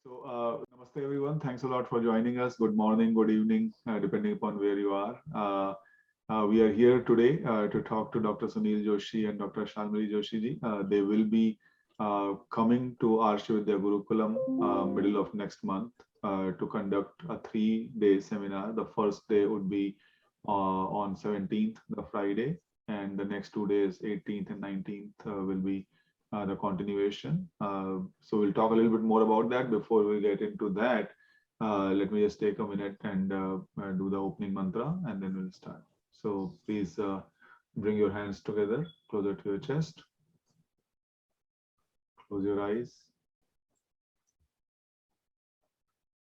Namaste everyone. Thanks a lot for joining us. Good morning, good evening, depending upon where you are. We are here today to talk to Dr. Sunil Joshi and Dr. Shalmali Joshi ji. They will be coming to Arsha Vidya Gurukulam middle of next month to conduct a 3-day seminar. The first day would be on 17th, the Friday, and the next 2 days, 18th and 19th, will be the continuation. So we'll talk a little bit more about that. Before we get into that, let me just take a minute and do the opening mantra, and then we'll start. So please bring your hands together, closer to your chest. Close your eyes.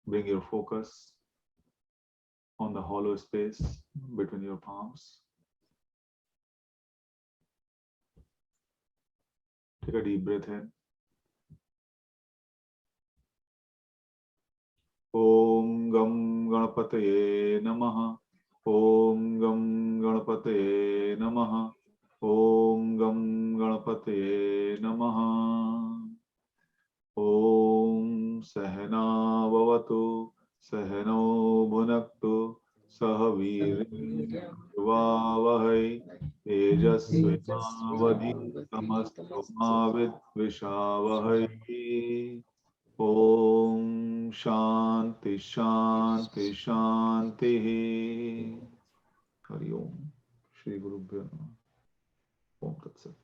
Bring your focus on the hollow space between your palms. Take a deep breath in. Om Gam Ganapataye Namaha. Om Gam Ganapataye Namaha. Om Gam Ganapataye Namaha. Om Sahana Bhavatu Sahano Bhunaktu Sahavir Vavahai Tejasvinavadhi Tamastu Mavit Vishavahai. Om Shanti Shanti Shanti. Hari Om. Shri Guru Bhyo Namaha. Om Tat Sat.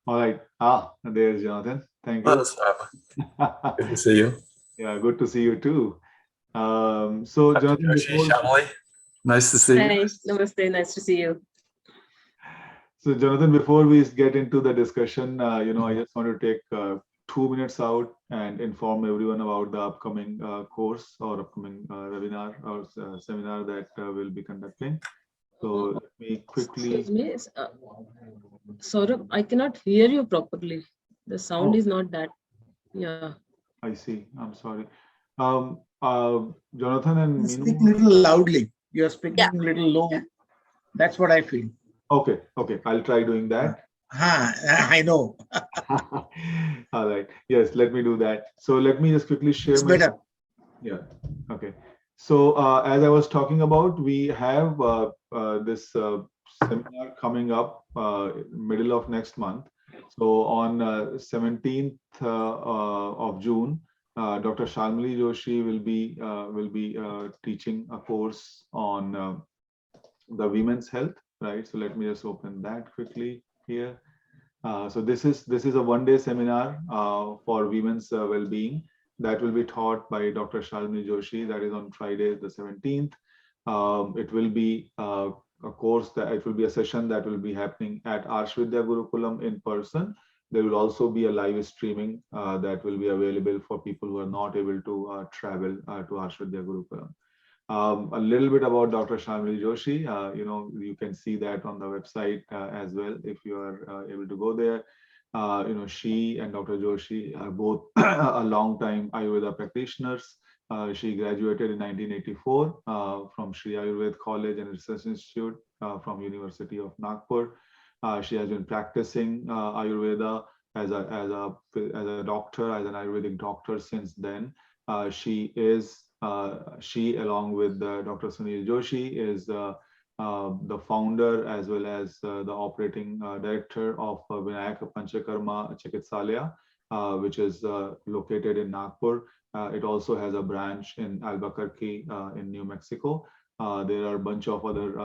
All right. There's Jonathan. Thank you. Good to see you. Yeah, good to see you too. So Jonathan, Shalmali, nice to see you. Hi, namaste. Nice to see you. So Jonathan, before we get into the discussion, I just want to take 2 minutes out and inform everyone about the upcoming course or upcoming webinar or seminar that we'll be conducting. So let me quickly. Excuse me, Saurabh, I cannot hear you properly. The sound is not that. Yeah. I see. I'm sorry. Jonathan and Speak a little loudly. You're speaking a little low. That's what I feel. Okay. I'll try doing that. I know. All right. Yes, let me do that. So let me just quickly share. It's better. Yeah. Okay. So as I was talking about, we have this seminar coming up middle of next month. So on 17th of June, Dr. Shalmali Joshi will be teaching a course on the women's health. Right. So let me just open that quickly here. So this is a 1-day seminar for women's well-being that will be taught by Dr. Shalmali Joshi. That is on Friday, the 17th. It will be a course that it will be a session that will be happening at Arsha Vidya Gurukulam in person. There will also be a live streaming that will be available for people who are not able to travel to Arsha Vidya Gurukulam. A little bit about Dr. Shalmali Joshi. You can see that on the website as well if you are able to go there. She and Dr. Joshi are both a long-time Ayurveda practitioners. She graduated in 1984 from Sri Ayurveda College and Research Institute from University of Nagpur. She has been practicing Ayurveda as a doctor, as an Ayurvedic doctor since then. She along with Dr. Sunil Joshi is the founder as well as the operating director of Vinayak Panchakarma Chikitsalaya, which is located in Nagpur. It also has a branch in Albuquerque in New Mexico. There are a bunch of other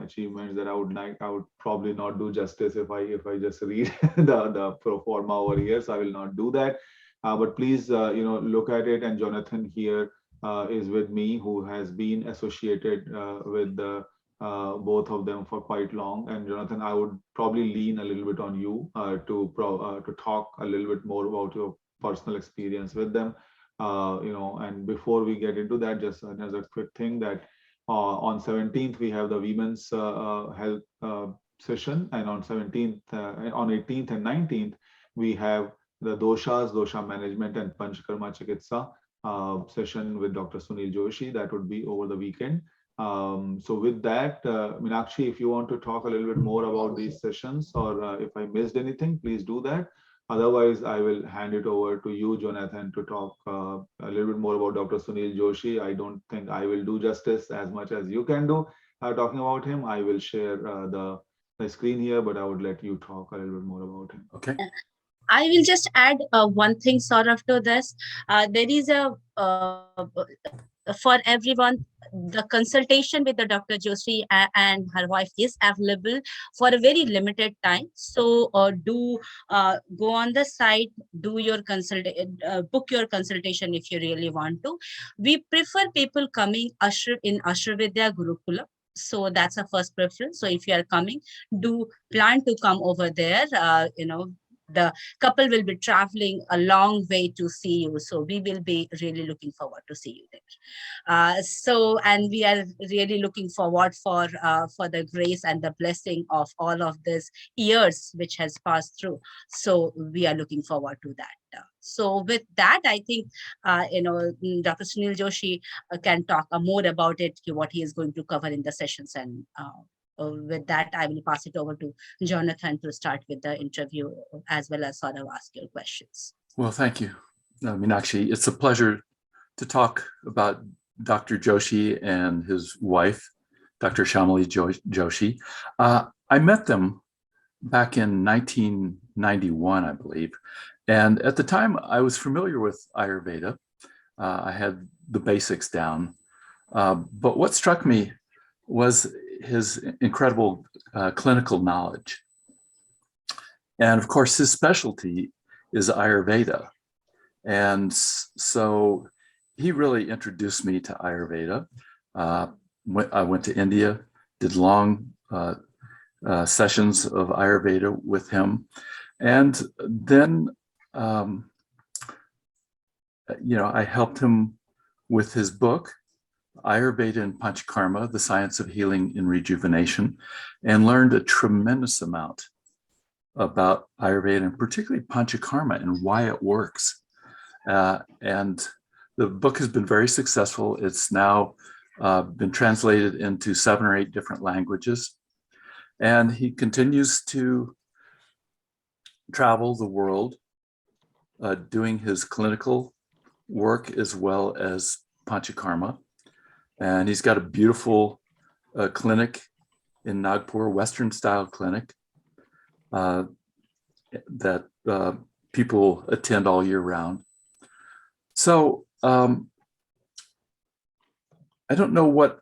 achievements that I would probably not do justice if I just read the pro forma over here, so I will not do that. But please look at it. And Jonathan here is with me, who has been associated with both of them for quite long. And Jonathan, I would probably lean a little bit on you to talk a little bit more about your personal experience with them. And before we get into that, just another quick thing that on 17th we have the women's health session, and on 17th, on 18th and 19th we have the doshas, dosha management and panchakarma chikitsa session with Dr. Sunil Joshi. That would be over the weekend. So with that, Meenakshi, if you want to talk a little bit more about these sessions, or if I missed anything, please do that. Otherwise, I will hand it over to you, Jonathan, to talk a little bit more about Dr. Sunil Joshi. I don't think I will do justice as much as you can do talking about him. I will share the screen here, but I would let you talk a little bit more about him. Okay. I will just add one thing sort of to this. There is for everyone, the consultation with the Dr. Joshi and her wife is available for a very limited time. So do go on the site, do your book your consultation if you really want to. We prefer people coming in Ayurveda Gurukula. So that's our first preference. So if you are coming, do plan to come over there. The couple will be traveling a long way to see you. So we will be really looking forward to see you there. And we are really looking forward for the grace and the blessing of all of this years which has passed through. So we are looking forward to that. So with that, I think, Dr. Sunil Joshi can talk more about it, what he is going to cover in the sessions. And with that, I will pass it over to Jonathan to start with the interview as well as sort of ask your questions. Well, thank you, Meenakshi. It's a pleasure to talk about Dr. Joshi and his wife, Dr. Shalmali Joshi. I met them back in 1991, I believe. And at the time, I was familiar with Ayurveda. I had the basics down. But what struck me was his incredible clinical knowledge. And of course, his specialty is Ayurveda. And so he really introduced me to Ayurveda. I went to India, did long sessions of Ayurveda with him. And then, I helped him with his book, Ayurveda and Panchakarma, The Science of Healing and Rejuvenation, and learned a tremendous amount about Ayurveda and particularly Panchakarma and why it works. And the book has been very successful. It's now been translated into 7 or 8 different languages. And he continues to travel the world doing his clinical work as well as Panchakarma. And he's got a beautiful clinic in Nagpur, Western style clinic that people attend all year round. So I don't know what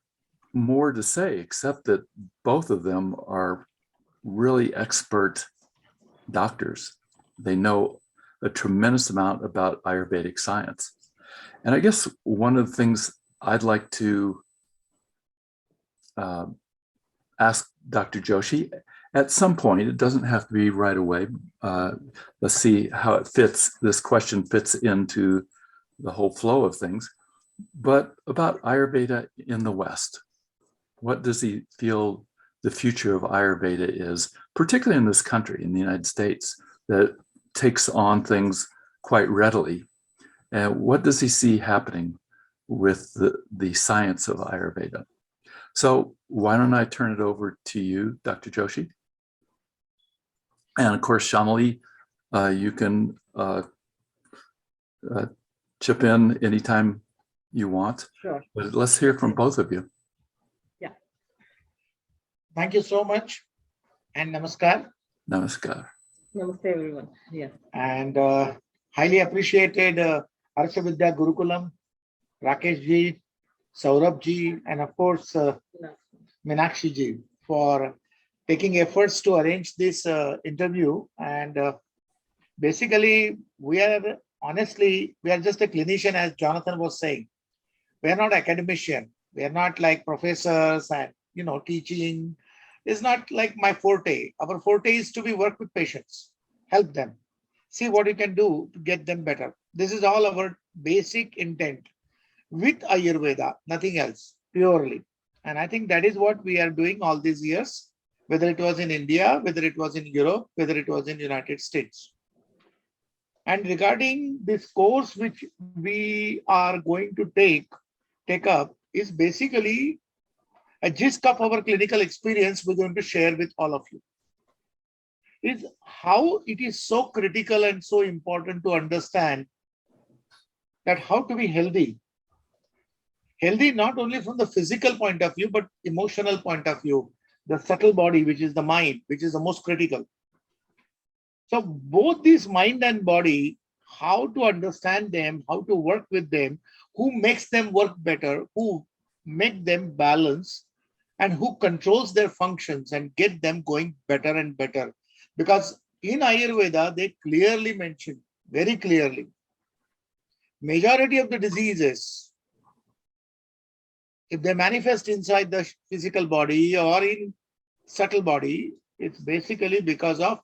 more to say, except that both of them are really expert doctors. They know a tremendous amount about Ayurvedic science. And I guess one of the things I'd like to ask Dr. Joshi at some point, it doesn't have to be right away. Let's see how it fits. This question fits into the whole flow of things, but about Ayurveda in the West. What does he feel the future of Ayurveda is, particularly in this country, in the United States, that takes on things quite readily? And what does he see happening with the science of Ayurveda? So why don't I turn it over to you, Dr. Joshi? And of course, Shamali, you can chip in anytime you want. Sure. But let's hear from both of you. Yeah. Thank you so much. And namaskar. Namaskar. Namaste, everyone. Yeah. And highly appreciated Arsha Vidya Gurukulam, Rakesh ji, Saurabh ji, and of course, Meenakshi ji for taking efforts to arrange this interview. And basically, we are just a clinician, as Jonathan was saying. We are not academician. We are not like professors and, teaching is not like my forte. Our forte is to be work with patients, help them, see what you can do to get them better. This is all our basic intent with Ayurveda, nothing else, purely. And I think that is what we are doing all these years, whether it was in India, whether it was in Europe, whether it was in United States. And regarding this course, which we are going to take up, is basically a gist of our clinical experience we're going to share with all of you. is how it is so critical and so important to understand that how to be healthy. Healthy not only from the physical point of view, but emotional point of view, the subtle body, which is the mind, which is the most critical. So both these mind and body, how to understand them, how to work with them, who makes them work better, who make them balance, and who controls their functions and get them going better and better. Because in Ayurveda, they clearly mention, very clearly, majority of the diseases, if they manifest inside the physical body or in subtle body, it's basically because of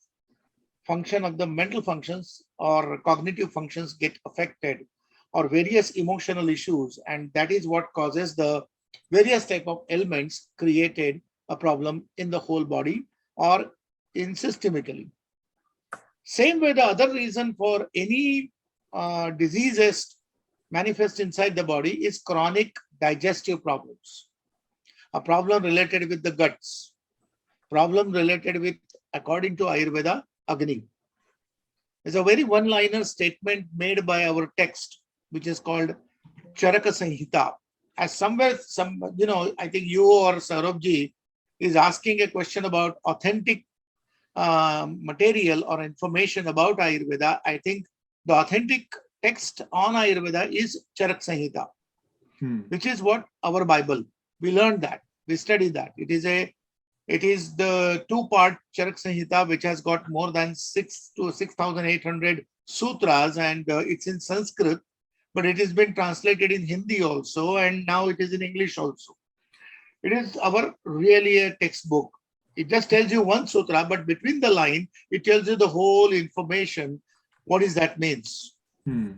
function of the mental functions or cognitive functions get affected, or various emotional issues, and that is what causes the various type of ailments created a problem in the whole body or in systemically. Same way, the other reason for any diseases manifest inside the body is chronic digestive problems, a problem related with the guts, problem related with, according to Ayurveda, Agni. There's a very one-liner statement made by our text, which is called Charaka Sanhita. As somewhere, I think you or Saurabhji is asking a question about authentic material or information about Ayurveda. I think the authentic text on Ayurveda is Charak Sanhita, which is what our Bible. We learned that, we studied that. It is the two-part Charak Sanhita, which has got more than 6,800 sutras, and it's in Sanskrit, but it has been translated in Hindi also, and now it is in English also. It is our really a textbook. It just tells you one sutra, but between the line, it tells you the whole information. What does that means?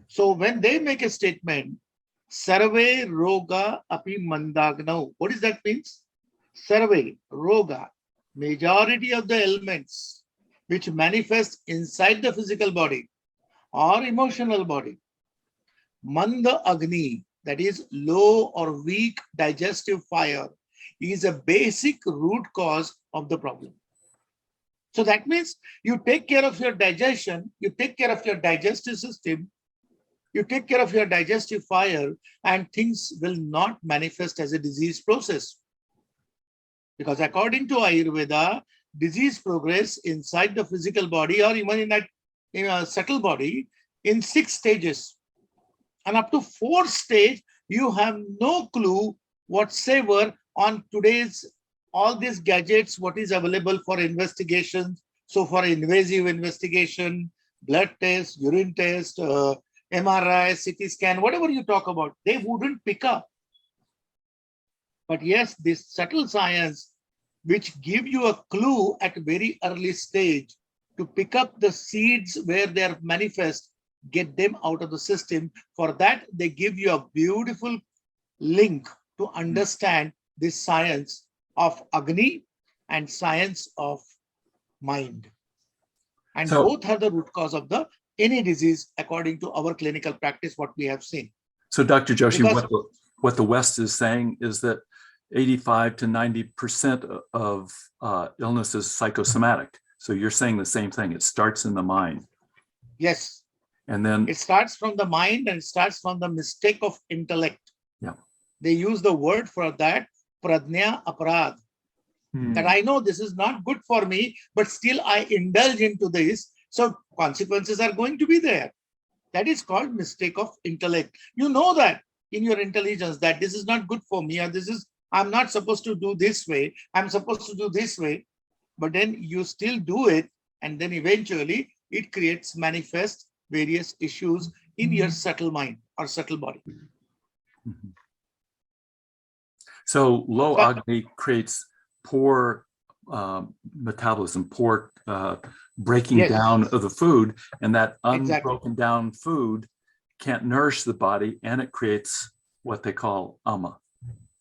So when they make a statement, Sarve Roga Api Mandagnau, what does that means? Sarve Roga, majority of the ailments which manifest inside the physical body or emotional body. Manda Agni, that is low or weak digestive fire, is a basic root cause of the problem. So that means you take care of your digestion, you take care of your digestive system, you take care of your digestive fire, and things will not manifest as a disease process. Because according to Ayurveda, disease progress inside the physical body or even in that subtle body in 6 stages. And up to 4th stage, you have no clue whatsoever on today's all these gadgets, what is available for investigation. So for invasive investigation, blood test, urine test, MRI, CT scan, whatever you talk about, they wouldn't pick up. But yes, this subtle science, which give you a clue at a very early stage to pick up the seeds where they are manifest, get them out of the system. For that, they give you a beautiful link to understand this science of Agni and science of mind. And So- both are the root cause of any disease according to our clinical practice, what we have seen. So Dr. Joshi, Because- what the West is saying is that 85 to 90% of illness is psychosomatic. So you're saying the same thing. It starts in the mind. Yes, And then, it starts from the mind and it starts from the mistake of intellect. Yeah. They use the word for that, pradnya aparad. That I know this is not good for me, but still I indulge into this. So consequences are going to be there. That is called mistake of intellect. You know that in your intelligence that this is not good for me, or I'm not supposed to do this way. I'm supposed to do this way. But then you still do it. And then eventually it creates manifest various issues in your subtle mind or subtle body. so low Agni creates poor metabolism, poor breaking Yes. down of the food, and that Exactly. unbroken down food can't nourish the body, and it creates what they call ama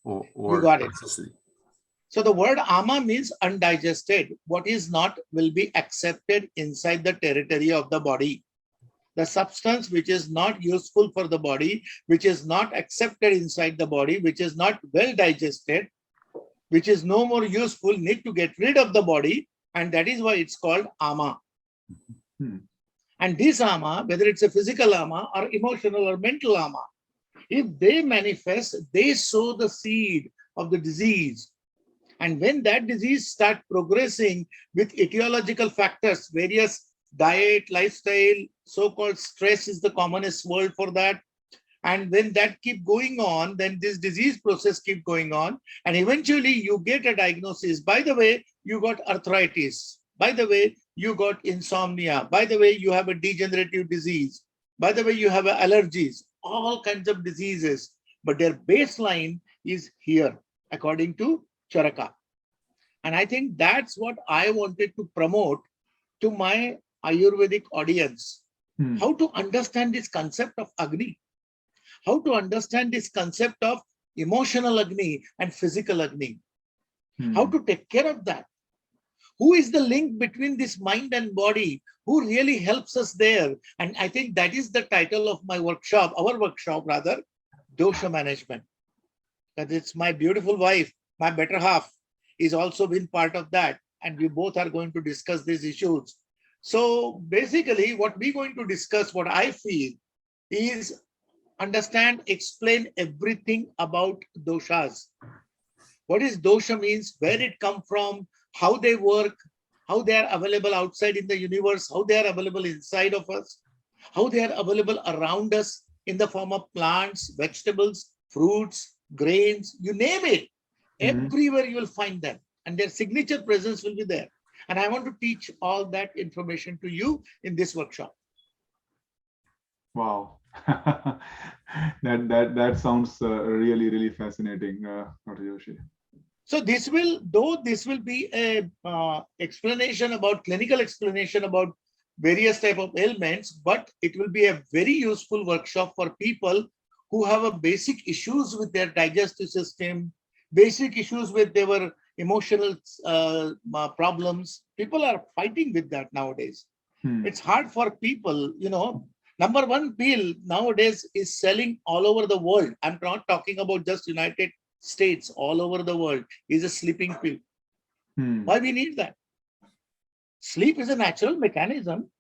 or You got it. toxicity. So the word ama means undigested. What is not will be accepted inside the territory of the body. The substance which is not useful for the body, which is not accepted inside the body, which is not well digested, which is no more useful, need to get rid of the body, And that is why it's called ama. Hmm. And this ama, whether it's a physical ama or emotional or mental ama, if they manifest, they sow the seed of the disease. And when that disease starts progressing with etiological factors, various diet, lifestyle, so-called stress is the commonest word for that. And when that keep going on, then this disease process keep going on. And eventually you get a diagnosis. By the way, you got arthritis. By the way, you got insomnia. By the way, you have a degenerative disease. By the way, you have allergies, all kinds of diseases. But their baseline is here, according to Charaka. And I think that's what I wanted to promote to my Ayurvedic audience. Hmm. How to understand this concept of Agni. How to understand this concept of emotional Agni and physical Agni. Hmm. How to take care of that. Who is the link between this mind and body? Who really helps us there? And I think that is the title of my workshop, our workshop rather, dosha management. That it's my beautiful wife, my better half, is also been part of that. And we both are going to discuss these issues. So basically what we're going to discuss, what I feel is understand, explain everything about doshas. What is dosha means, where it come from, how they work, how they are available outside in the universe, how they are available inside of us, how they are available around us in the form of plants, vegetables, fruits, grains, you name it. Everywhere you will find them, and their signature presence will be there. And I want to teach all that information to you in this workshop. Wow. that sounds really fascinating, Dr. Joshi. So this will, though this will be a explanation about, clinical explanation about various type of ailments, but it will be a very useful workshop for people who have a basic issues with their digestive system, basic issues with their emotional problems. People are fighting with that nowadays. It's hard for people, you know. Number one pill nowadays is selling all over the world. I'm not talking about just United States, all over the world is a sleeping pill. Why we need that? Sleep is a natural mechanism.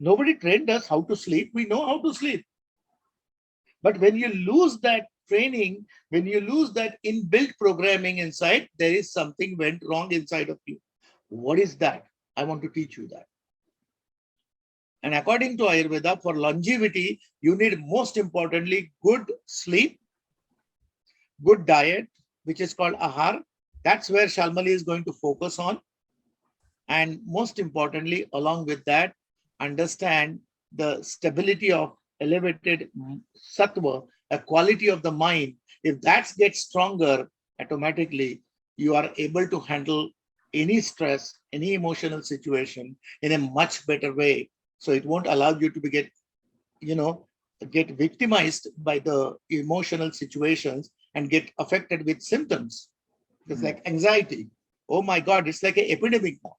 Nobody trained us how to sleep. We know how to sleep. But when you lose that training, when you lose that inbuilt programming inside, there is something went wrong inside of you. What is that? I want to teach you that. And according to Ayurveda, for longevity, you need most importantly good sleep, good diet, which is called ahar. That's where Shalmali is going to focus on. And most importantly, along with that, understand the stability of elevated sattva, a quality of the mind. If that gets stronger, automatically you are able to handle any stress, any emotional situation in a much better way. So it won't allow you to get victimized by the emotional situations and get affected with symptoms. It's like anxiety. Oh my God, it's like an epidemic now.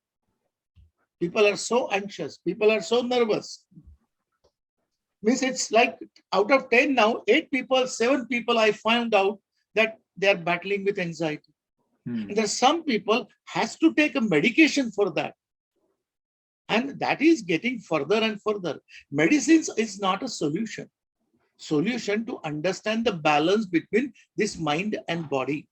People are so anxious. People are so nervous. Means it's like out of 10 now, 8 people, 7 people, I found out that they are battling with anxiety. And there's some people has to take a medication for that. And that is getting further and further. Medicines is not a solution. Solution to understand the balance between this mind and body.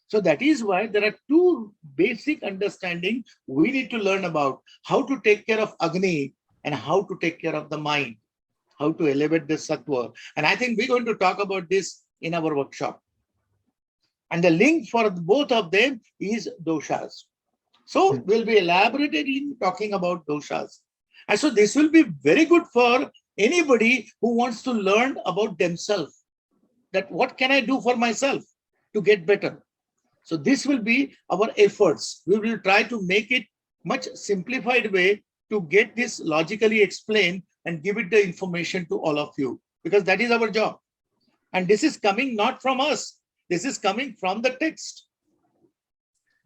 So that is why there are two basic understanding we need to learn about: how to take care of Agni and how to take care of the mind, how to elevate the sattva. And I think we're going to talk about this in our workshop. And the link for both of them is doshas. So we'll be elaborately talking about doshas. And so this will be very good for anybody who wants to learn about themselves. That what can I do for myself to get better? So this will be our efforts. We will try to make it much simplified way to get this logically explained and give it the information to all of you, because that is our job. And this is coming not from us. This is coming from the text.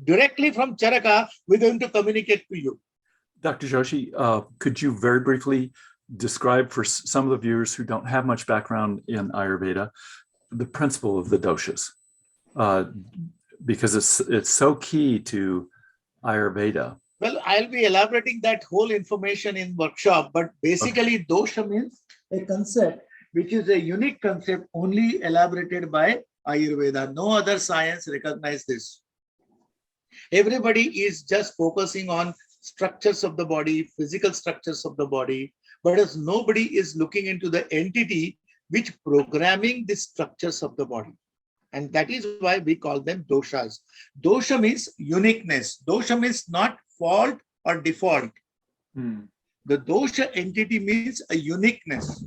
Directly from Charaka, we're going to communicate to you. Dr. Joshi, could you very briefly describe for some of the viewers who don't have much background in Ayurveda, the principle of the doshas? Because it's so key to Ayurveda. Well, I'll be elaborating that whole information in workshop, but basically dosha means a concept which is a unique concept only elaborated by Ayurveda. No other science recognize this. Everybody is just focusing on structures of the body, physical structures of the body, but as nobody is looking into the entity which programming the structures of the body. And that is why we call them doshas. Dosha means uniqueness. Dosha means not fault or default. The dosha entity means a uniqueness.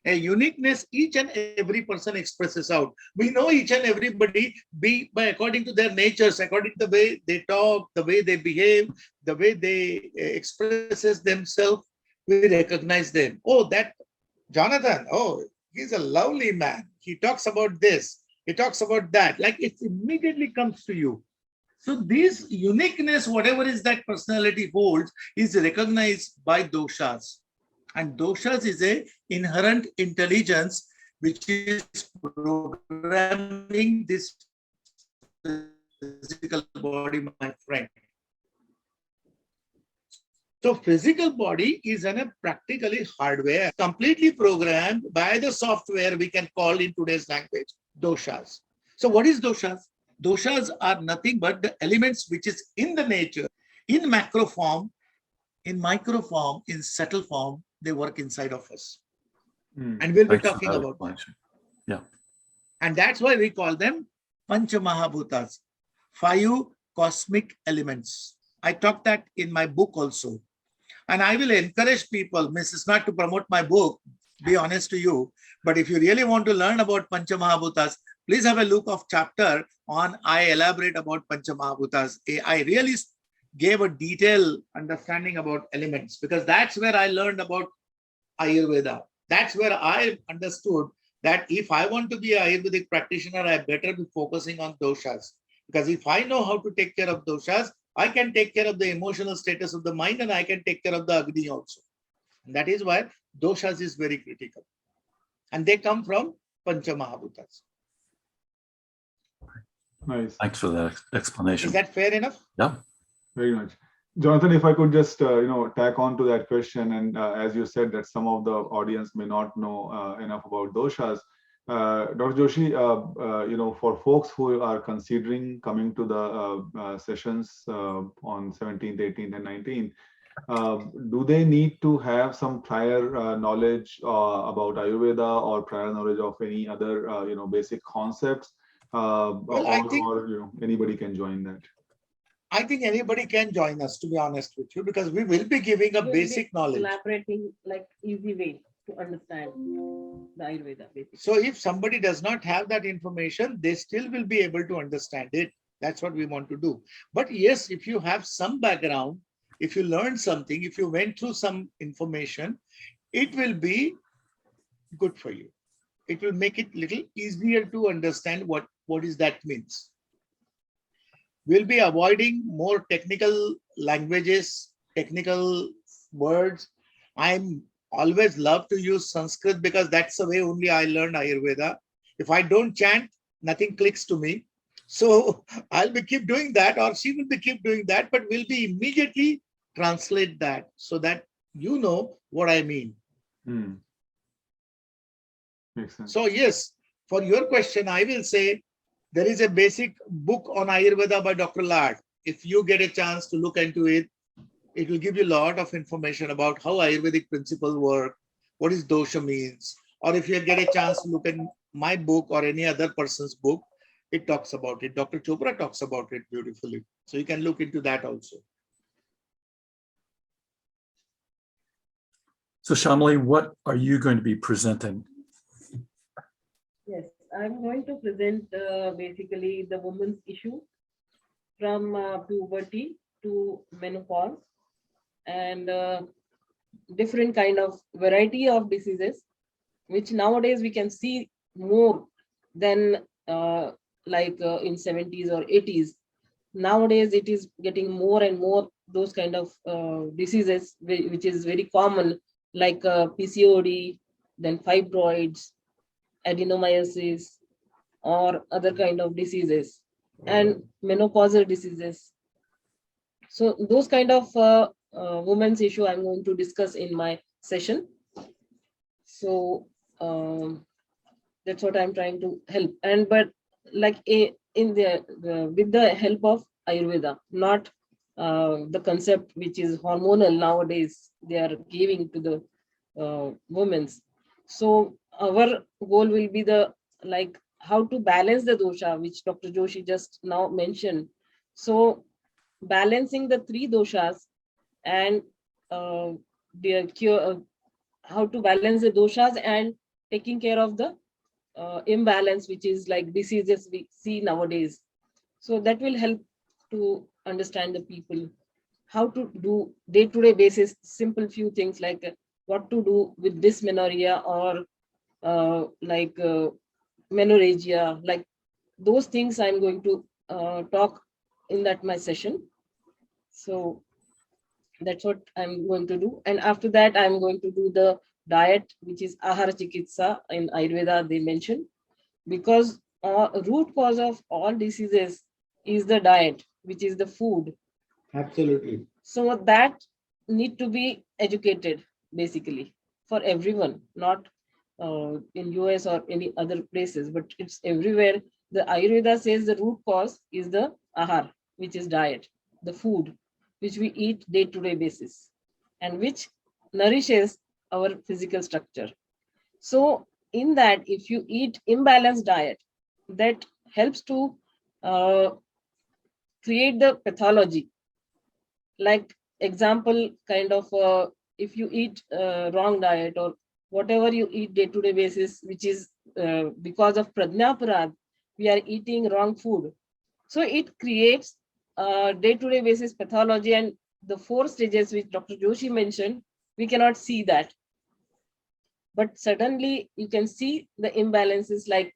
A uniqueness each and every person expresses out. We know each and everybody by according to their natures, according to the way they talk, the way they behave, the way they expresses themselves, we recognize them. Oh, that Jonathan, oh, he's a lovely man. He talks about this, he talks about that. Like it immediately comes to you. So this uniqueness, whatever is that personality holds, is recognized by doshas. And doshas is a inherent intelligence which is programming this physical body, my friend. So physical body is a practically hardware, completely programmed by the software we can call in today's language, doshas. So what is doshas? Doshas are nothing but the elements which is in the nature, in macro form, in micro form, in subtle form, they work inside of us. And we'll be talking about that. Yeah. And that's why we call them Pancha Mahabhutas, 5 cosmic elements. I talked that in my book also. And I will encourage people, this is not to promote my book, be honest to you, but if you really want to learn about Pancha Mahabhutas, please have a look of chapter on I elaborate about Pancha Mahabhutas. I really gave a detailed understanding about elements because that's where I learned about Ayurveda. That's where I understood that if I want to be an Ayurvedic practitioner, I better be focusing on doshas. Because if I know how to take care of doshas, I can take care of the emotional status of the mind and I can take care of the Agni also. And that is why doshas is very critical. And they come from Pancha Mahabhutas. Nice. Thanks for that explanation. Is that fair enough? Yeah. Very much. Jonathan, if I could just, tack on to that question, and as you said that some of the audience may not know enough about doshas, Dr. Joshi, for folks who are considering coming to the sessions on 17th, 18th, and 19th, do they need to have some prior knowledge about Ayurveda or prior knowledge of any other, basic concepts, or anybody can join that? I think anybody can join us, to be honest with you, because we will be giving a basic knowledge. Elaborating like easy way to understand the Ayurveda. Basically. So if somebody does not have that information, they still will be able to understand it. That's what we want to do. But yes, if you have some background, if you learned something, if you went through some information, it will be good for you. It will make it a little easier to understand what is that means. We'll be avoiding more technical languages, technical words. I'm always love to use Sanskrit because that's the way only I learned Ayurveda. If I don't chant, nothing clicks to me. So I'll be keep doing that, or she will be keep doing that, but we'll be immediately translate that so that you know what I mean. Makes sense. So yes, for your question, I will say there is a basic book on Ayurveda by Dr. Lad. If you get a chance to look into it, it will give you a lot of information about how Ayurvedic principles work, what is dosha means. Or if you get a chance to look at my book or any other person's book, it talks about it. Dr. Chopra talks about it beautifully. So you can look into that also. So Shalmali, what are you going to be presenting? Yes, I'm going to present basically the woman's issue from puberty to menopause and different kind of variety of diseases, which nowadays we can see more than in 70s or 80s. Nowadays it is getting more and more those kind of diseases, which is very common, like PCOD, then fibroids, adenomyosis, or other kind of diseases, and menopausal diseases. So those kind of women's issue I'm going to discuss in my session. So that's what I'm trying to help. And but like in the with the help of Ayurveda, not the concept which is hormonal nowadays they are giving to the women's. So our goal will be the like how to balance the dosha, which Dr. Joshi just now mentioned. So balancing the three doshas and the cure, how to balance the doshas and taking care of the imbalance, which is like diseases we see nowadays. So that will help to understand the people how to do day-to-day basis simple few things like what to do with dysmenorrhea or menorrhagia, like those things I'm going to talk in that my session. So that's what I'm going to do. And after that, I'm going to do the diet, which is Ahara Chikitsa in Ayurveda, they mentioned, because root cause of all diseases is the diet, which is the food. Absolutely. So that need to be educated basically for everyone, not in US or any other places, but it's everywhere. The Ayurveda says the root cause is the ahar, which is diet, the food which we eat day-to-day basis, and which nourishes our physical structure. So in that, if you eat imbalanced diet, that helps to uh, create the pathology. Like example, kind of if you eat wrong diet or whatever you eat day-to-day basis, which is because of pradnyaparad, we are eating wrong food. So it creates day-to-day basis pathology, and the 4 stages which Dr. Joshi mentioned, we cannot see that. But suddenly you can see the imbalances like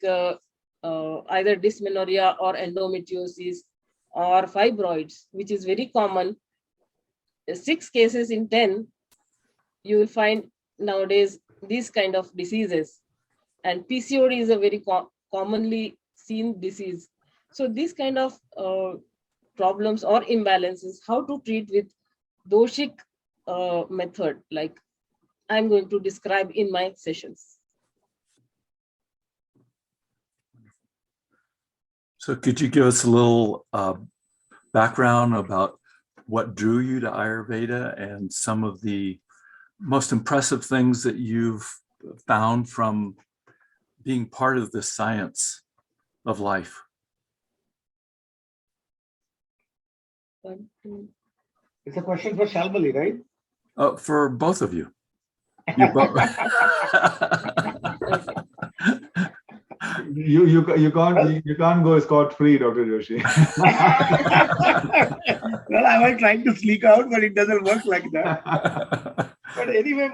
either dysmenorrhea or endometriosis or fibroids, which is very common. 6 cases in 10, you will find nowadays these kind of diseases. And PCOD is a very commonly seen disease. So these kind of problems or imbalances, how to treat with doshic method, like I'm going to describe in my sessions. So could you give us a little background about what drew you to Ayurveda and some of the most impressive things that you've found from being part of the science of life? It's a question for Shalmali, right? For both of you. You both. You can't go scot-free, Dr. Joshi. Well, I was trying to sneak out, but it doesn't work like that. But anyway,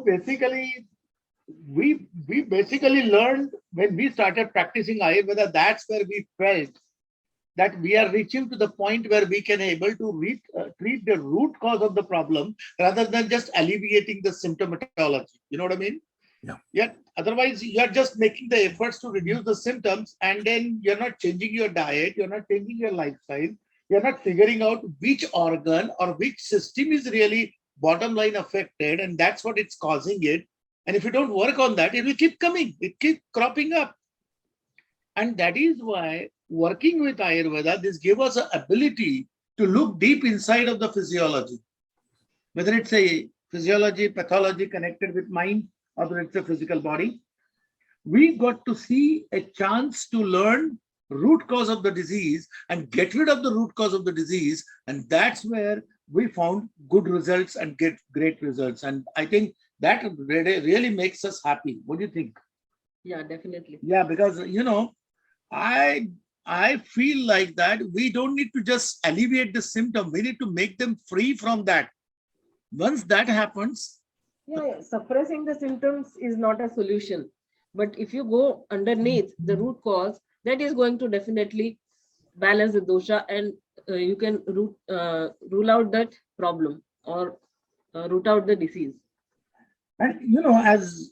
basically, we basically learned when we started practicing Ayurveda, that's where we felt that we are reaching to the point where we can able to treat the root cause of the problem rather than just alleviating the symptomatology. You know what I mean? Yeah. Yet otherwise, you are just making the efforts to reduce the symptoms, and then you're not changing your diet, you're not changing your lifestyle, you're not figuring out which organ or which system is really bottom line affected, and that's what it's causing it. And if you don't work on that, it will keep coming, it keep cropping up. And that is why working with Ayurveda, this gives us an ability to look deep inside of the physiology, whether it's a physiology, pathology connected with mind, or whether it's a physical body. We got to see a chance to learn root cause of the disease and get rid of the root cause of the disease. And that's where we found good results and get great results. And I think that really makes us happy. What do you think? Yeah, definitely. Yeah, because, I feel like that we don't need to just alleviate the symptom. We need to make them free from that. Once that happens. Yeah, suppressing the symptoms is not a solution. But if you go underneath the root cause, that is going to definitely balance the dosha, and you can rule out that problem or root out the disease. And, as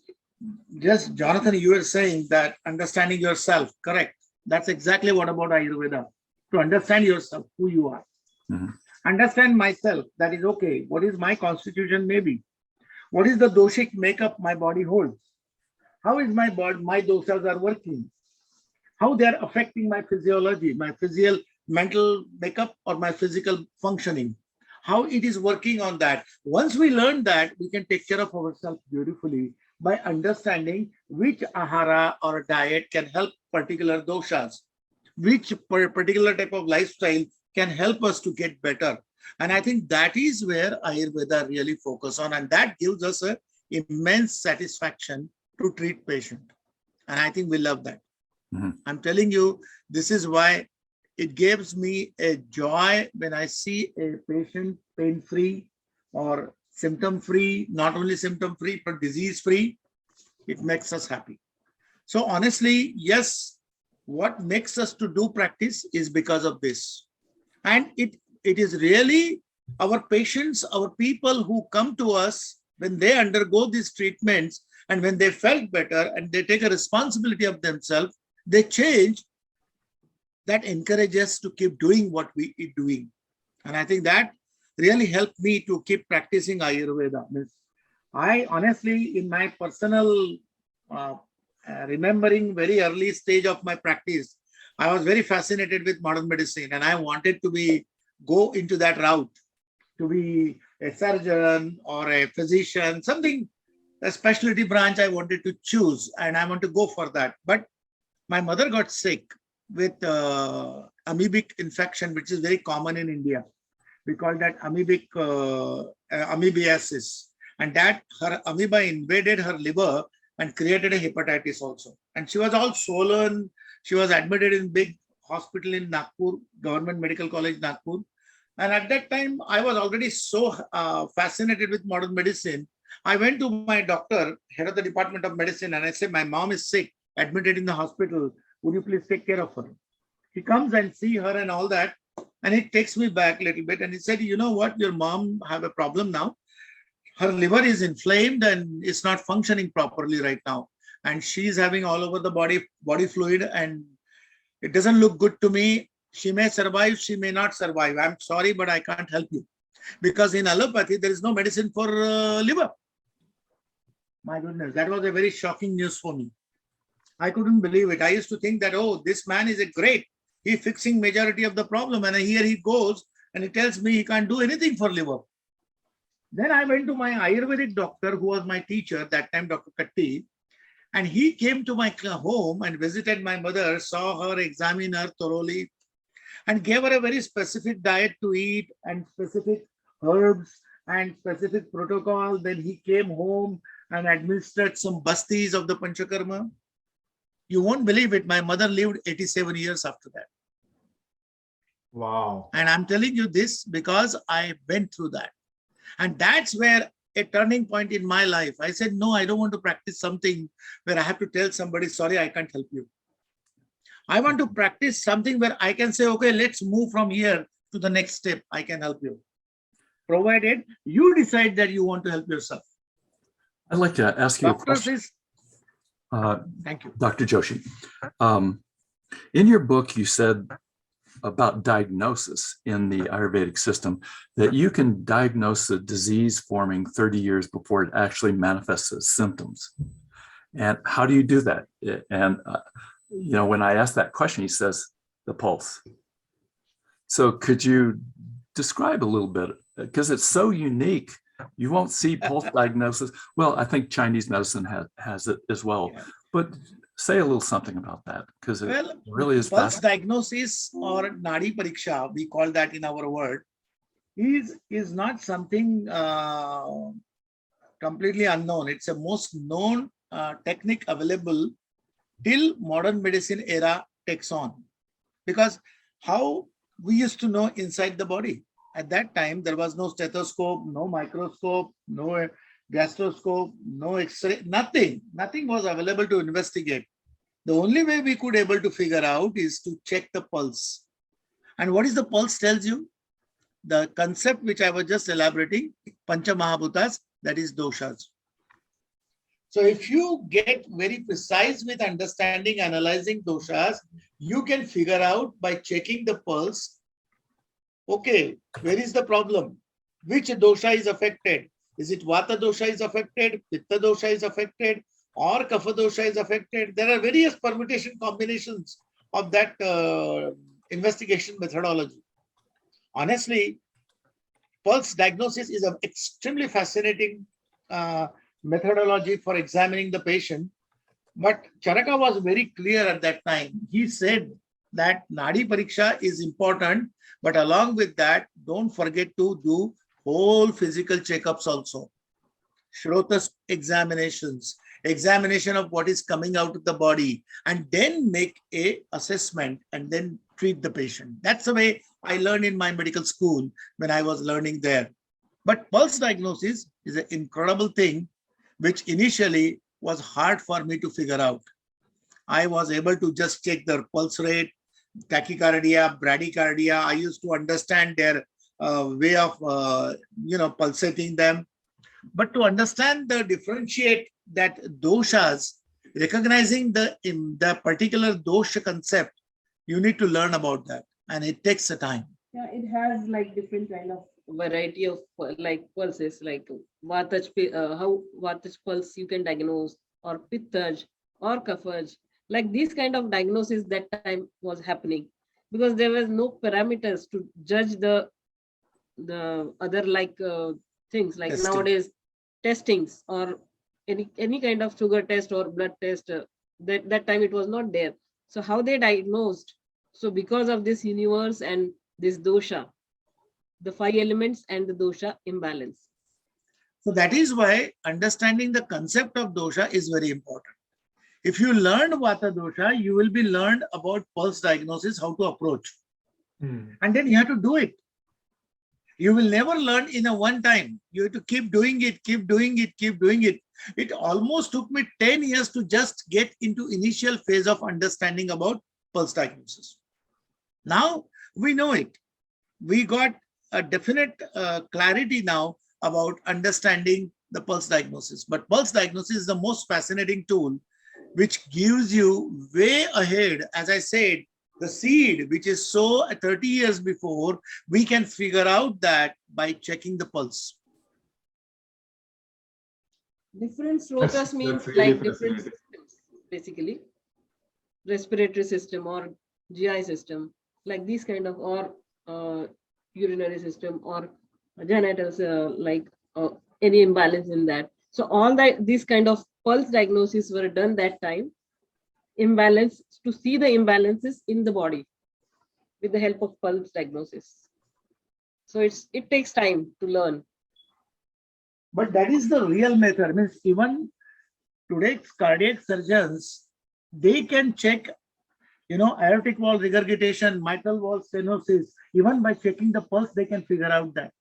just Jonathan, you were saying that understanding yourself, correct? That's exactly what about Ayurveda, to understand yourself, who you are. Mm-hmm. Understand myself, that is okay. What is my constitution maybe? What is the doshic makeup my body holds? How is my body, my doshas are working? How they are affecting my physiology, my mental makeup or my physical functioning? How it is working on that. Once we learn that, we can take care of ourselves beautifully by understanding which ahara or diet can help particular doshas, which particular type of lifestyle can help us to get better. And I think that is where Ayurveda really focus on, and that gives us a immense satisfaction to treat patient. And I think we love that. I'm telling you, this is why it gives me a joy when I see a patient pain-free or symptom-free, not only symptom-free, but disease-free. It makes us happy. So honestly, yes, what makes us to do practice is because of this. And it is really our patients, our people who come to us when they undergo these treatments and when they felt better and they take a responsibility of themselves, they change. That encourages us to keep doing what we are doing. And I think that really helped me to keep practicing Ayurveda. I honestly, in my personal remembering very early stage of my practice, I was very fascinated with modern medicine and I wanted to go into that route, to be a surgeon or a physician, something, a specialty branch I wanted to choose and I want to go for that. But my mother got sick with amoebic infection, which is very common in India. We call that amoebiasis. And that her amoeba invaded her liver and created a hepatitis also. And she was all swollen. She was admitted in big hospital in Nagpur, Government Medical College, Nagpur. And at that time, I was already so fascinated with modern medicine. I went to my doctor, head of the Department of Medicine, and I said, my mom is sick, admitted in the hospital. Would you please take care of her? He comes and see her and all that. And it takes me back a little bit. And he said, you know what? Your mom have a problem now. Her liver is inflamed and it's not functioning properly right now. And she's having all over the body fluid. And it doesn't look good to me. She may survive, she may not survive. I'm sorry, but I can't help you. Because in allopathy, there is no medicine for liver. My goodness, that was a very shocking news for me. I couldn't believe it. I used to think that, oh, this man is a great. He's fixing majority of the problem. And here he goes and he tells me he can't do anything for liver. Then I went to my Ayurvedic doctor, who was my teacher, that time, Dr. Katti. And he came to my home and visited my mother, saw her, examined her thoroughly, and gave her a very specific diet to eat and specific herbs and specific protocol. Then he came home and administered some bastis of the Panchakarma. You won't believe it. My mother lived 87 years after that. Wow. And I'm telling you this because I went through that. And that's where a turning point in my life. I said, no, I don't want to practice something where I have to tell somebody, sorry, I can't help you. I want to practice something where I can say, okay, let's move from here to the next step. I can help you. Provided you decide that you want to help yourself. I'd like to ask you a question. Thank you. Dr. Joshi, in your book, you said about diagnosis in the Ayurvedic system, that you can diagnose a disease forming 30 years before it actually manifests as symptoms. And how do you do that? And, when I asked that question, he says, the pulse. So could you describe a little bit, because it's so unique. You won't see pulse diagnosis. Well, I think Chinese medicine has it as well, but say a little something about that, because it really is pulse diagnosis or nadi pariksha, we call that in our word, is not something completely unknown. It's a most known technique available till modern medicine era takes on. Because how we used to know inside the body. At that time, there was no stethoscope, no microscope, no gastroscope, no X-ray, nothing. Nothing was available to investigate. The only way we could able to figure out is to check the pulse. And what is the pulse tells you? The concept which I was just elaborating, Pancha Mahabhutas, that is doshas. So if you get very precise with understanding, analyzing doshas, you can figure out by checking the pulse Okay, where is the problem? Which dosha is affected? Is it Vata dosha is affected, Pitta dosha is affected, or Kapha dosha is affected? There are various permutation combinations of that investigation methodology. Honestly, pulse diagnosis is an extremely fascinating methodology for examining the patient. But Charaka was very clear at that time. He said that Nadi Pariksha is important, but along with that, don't forget to do whole physical checkups also. Shrotas examinations, examination of what is coming out of the body, and then make a assessment and then treat the patient. That's the way I learned in my medical school when I was learning there. But pulse diagnosis is an incredible thing, which initially was hard for me to figure out. I was able to just check their pulse rate, tachycardia, bradycardia. I used to understand their way of, pulsating them. But to understand the differentiate that doshas, recognizing the particular dosha concept, you need to learn about that, and it takes a time. Yeah, it has like different kind of variety of like pulses, like how Vataj pulse you can diagnose, or Pittaj, or Kafaj. Like these kind of diagnosis that time was happening, because there was no parameters to judge the other like things like Testing. nowadays testings, or any kind of sugar test or blood test. That time it was not there. So how they diagnosed? So because of this universe and this dosha, the 5 elements and the dosha imbalance. So that is why understanding the concept of dosha is very important. If you learn Vata dosha, you will be learned about pulse diagnosis, how to approach. And then you have to do it. You will never learn in a one time. You have to keep doing it, keep doing it, keep doing it. It almost took me 10 years to just get into initial phase of understanding about pulse diagnosis. Now we know it. We got a definite clarity now about understanding the pulse diagnosis. But pulse diagnosis is the most fascinating tool, which gives you way ahead. As I said, the seed, which is so 30 years before, we can figure out that by checking the pulse. Different srotas means really like different fascinating. systems, basically. Respiratory system or GI system, like these kind of, or urinary system, or genitals, like any imbalance in that. So all that these kind of pulse diagnoses were done that time, imbalance, to see the imbalances in the body with the help of pulse diagnosis. So it takes time to learn. But that is the real method. Means even today's cardiac surgeons, they can check, aortic wall regurgitation, mitral wall stenosis. Even by checking the pulse, they can figure out that.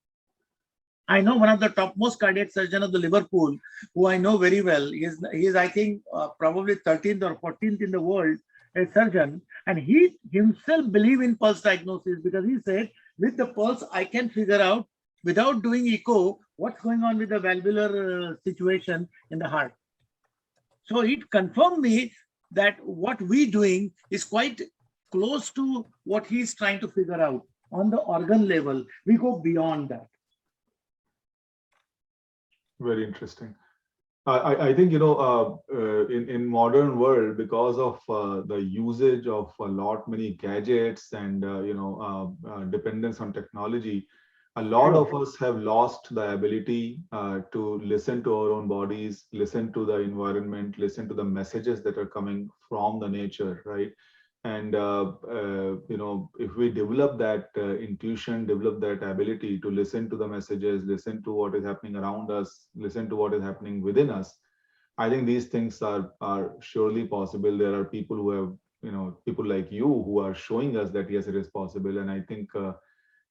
I know one of the topmost cardiac surgeon of the Liverpool, who I know very well. He is I think, probably 13th or 14th in the world, a surgeon. And he himself believe in pulse diagnosis, because he said, with the pulse, I can figure out, without doing echo, what's going on with the valvular situation in the heart. So it confirmed me that what we doing is quite close to what he's trying to figure out on the organ level. We go beyond that. Very interesting. I think, in modern world, because of the usage of many gadgets and, dependence on technology, a lot of us have lost the ability to listen to our own bodies, listen to the environment, listen to the messages that are coming from the nature, right? And if we develop that intuition, develop that ability to listen to the messages, listen to what is happening around us, listen to what is happening within us, I think these things are surely possible. There are people who have, people like you who are showing us that yes, it is possible. And I think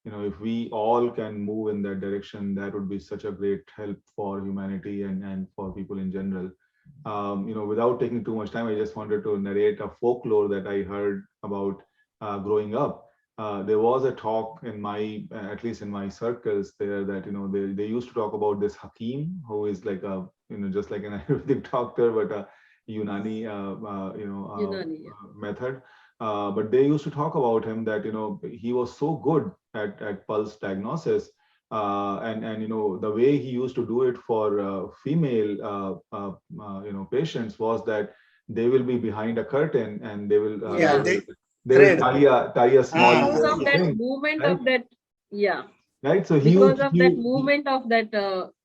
if we all can move in that direction, that would be such a great help for humanity and for people in general. Without taking too much time, I just wanted to narrate a folklore that I heard about growing up. There was a talk in at least in my circles there, that they used to talk about this Hakim, who is like just like an Ayurvedic doctor, but Unani, Unani, yeah. method. But they used to talk about him that he was so good at pulse diagnosis, and the way he used to do it for female patients was that they will be behind a curtain and they will Yeah, they will thread. tie a small Because of that thing, movement right? of that, yeah, Right. So because of that movement of that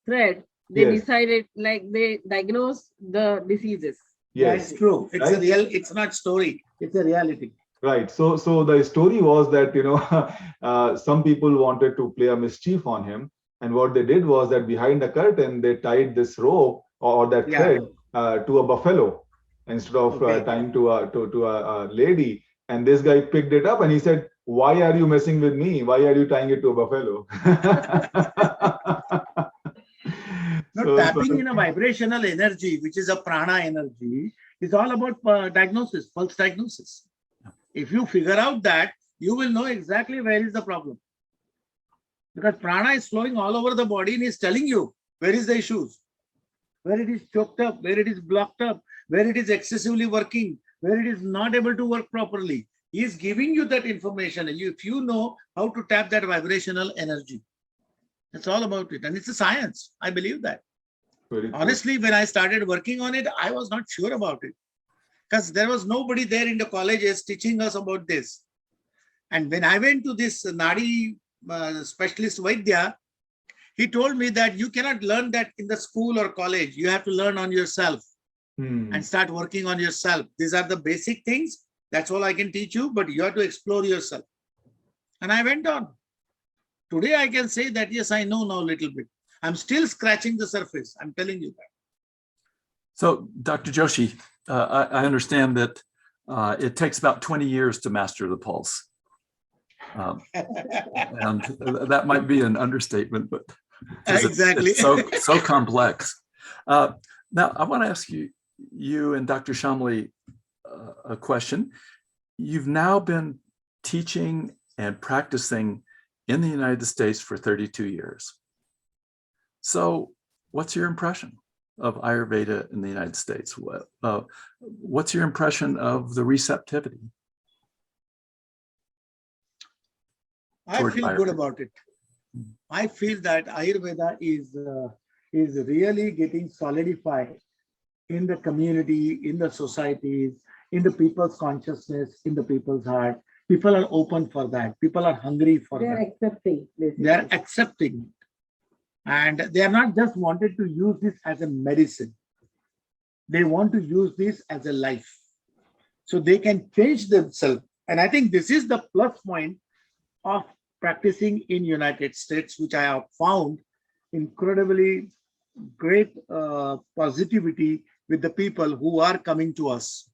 thread, they yes, decided, like, they diagnose the diseases. Yeah, yes, it's true. It's a right. real, it's not story, it's a reality. Right. So the story was that some people wanted to play a mischief on him, and what they did was that behind the curtain they tied this rope or that Yeah. thread to a buffalo instead of Okay. tying to a lady. And this guy picked it up and he said, "Why are you messing with me? Why are you tying it to a buffalo?" Now, So tapping in a vibrational energy, which is a prana energy, is all about diagnosis, pulse diagnosis. If you figure out that, you will know exactly where is the problem. Because prana is flowing all over the body and is telling you where is the issues, where it is choked up, where it is blocked up, where it is excessively working, where it is not able to work properly. He is giving you that information. And if you know how to tap that vibrational energy, that's all about it. And it's a science. I believe that. very cool. Honestly, when I started working on it, I was not sure about it because there was nobody there in the colleges teaching us about this. And when I went to this Nadi specialist Vaidya, he told me that you cannot learn that in the school or college. You have to learn on yourself and start working on yourself. These are the basic things. That's all I can teach you, but you have to explore yourself. And I went on. Today, I can say that, yes, I know now a little bit. I'm still scratching the surface. I'm telling you that. So, Dr. Joshi, I understand that it takes about 20 years to master the pulse. And that might be an understatement, but Exactly. it's so complex. Now, I want to ask you and Dr. Shalmali a question. You've now been teaching and practicing in the United States for 32 years. So what's your impression of Ayurveda in the United States? What's your impression of the receptivity? I feel good about it. I feel that Ayurveda is really getting solidified in the community, in the societies, in the people's consciousness, in the people's heart. People are open for that. People are hungry for They're that. accepting. Basically. They are accepting. And they are not just wanted to use this as a medicine. They want to use this as a life. So they can change themselves. And I think this is the plus point of practicing in United States, which I have found incredibly great positivity with the people who are coming to us.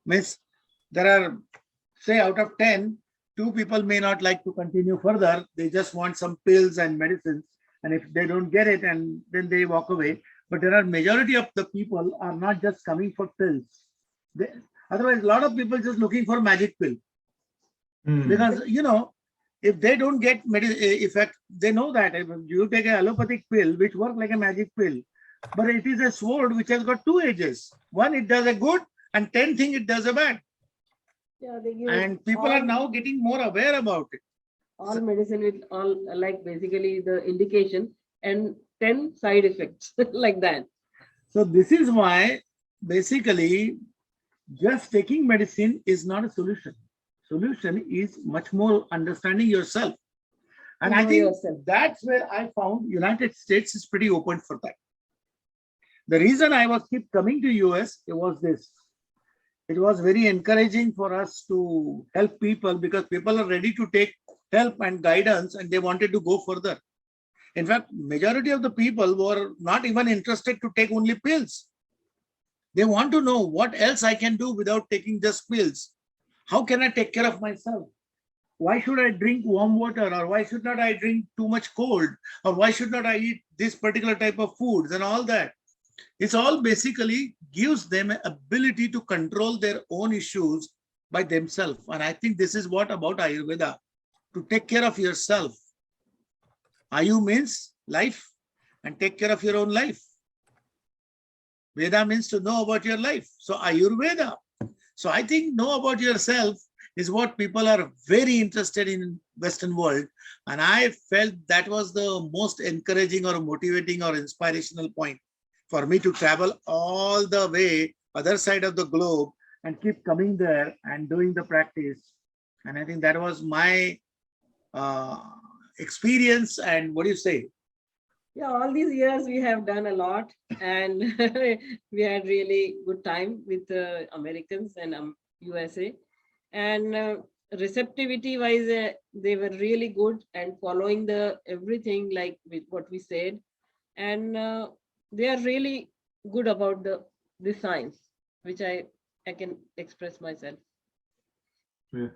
Means there are, say, out of 10, 2 people may not like to continue further. They just want some pills and medicines. And if they don't get it, and then they walk away. But there are majority of the people are not just coming for pills. Otherwise, a lot of people just looking for magic pill. Because, if they don't get effect, they know that if you take an allopathic pill, which works like a magic pill, but it is a sword which has got 2 edges. One, it does a good, and 10 things it does a bad. Yeah, they give And people are now getting more aware about it. all medicine with all, like, basically the indication and 10 side effects like that. So this is why basically just taking medicine is not a solution. Solution is much more understanding yourself. And I think that's where I found United States is pretty open for that. The reason I was keep coming to US, it was this. It was very encouraging for us to help people because people are ready to take help and guidance and they wanted to go further. In fact, majority of the people were not even interested to take only pills. They want to know what else I can do without taking just pills. How can I take care of myself? Why should I drink warm water, or why should not I drink too much cold, or why should not I eat this particular type of foods and all that? It's all basically gives them an ability to control their own issues by themselves. And I think this is what about Ayurveda, to take care of yourself. Ayu means life, and take care of your own life. Veda means to know about your life. So Ayurveda. So I think know about yourself is what people are very interested in Western world. And I felt that was the most encouraging or motivating or inspirational point for me to travel all the way other side of the globe and keep coming there and doing the practice. And I think that was my experience. And what do you say? Yeah, all these years we have done a lot, and we had really good time with Americans and USA. And receptivity wise, they were really good and following the everything like with what we said, and they are really good about the science, which I can express myself. Yeah.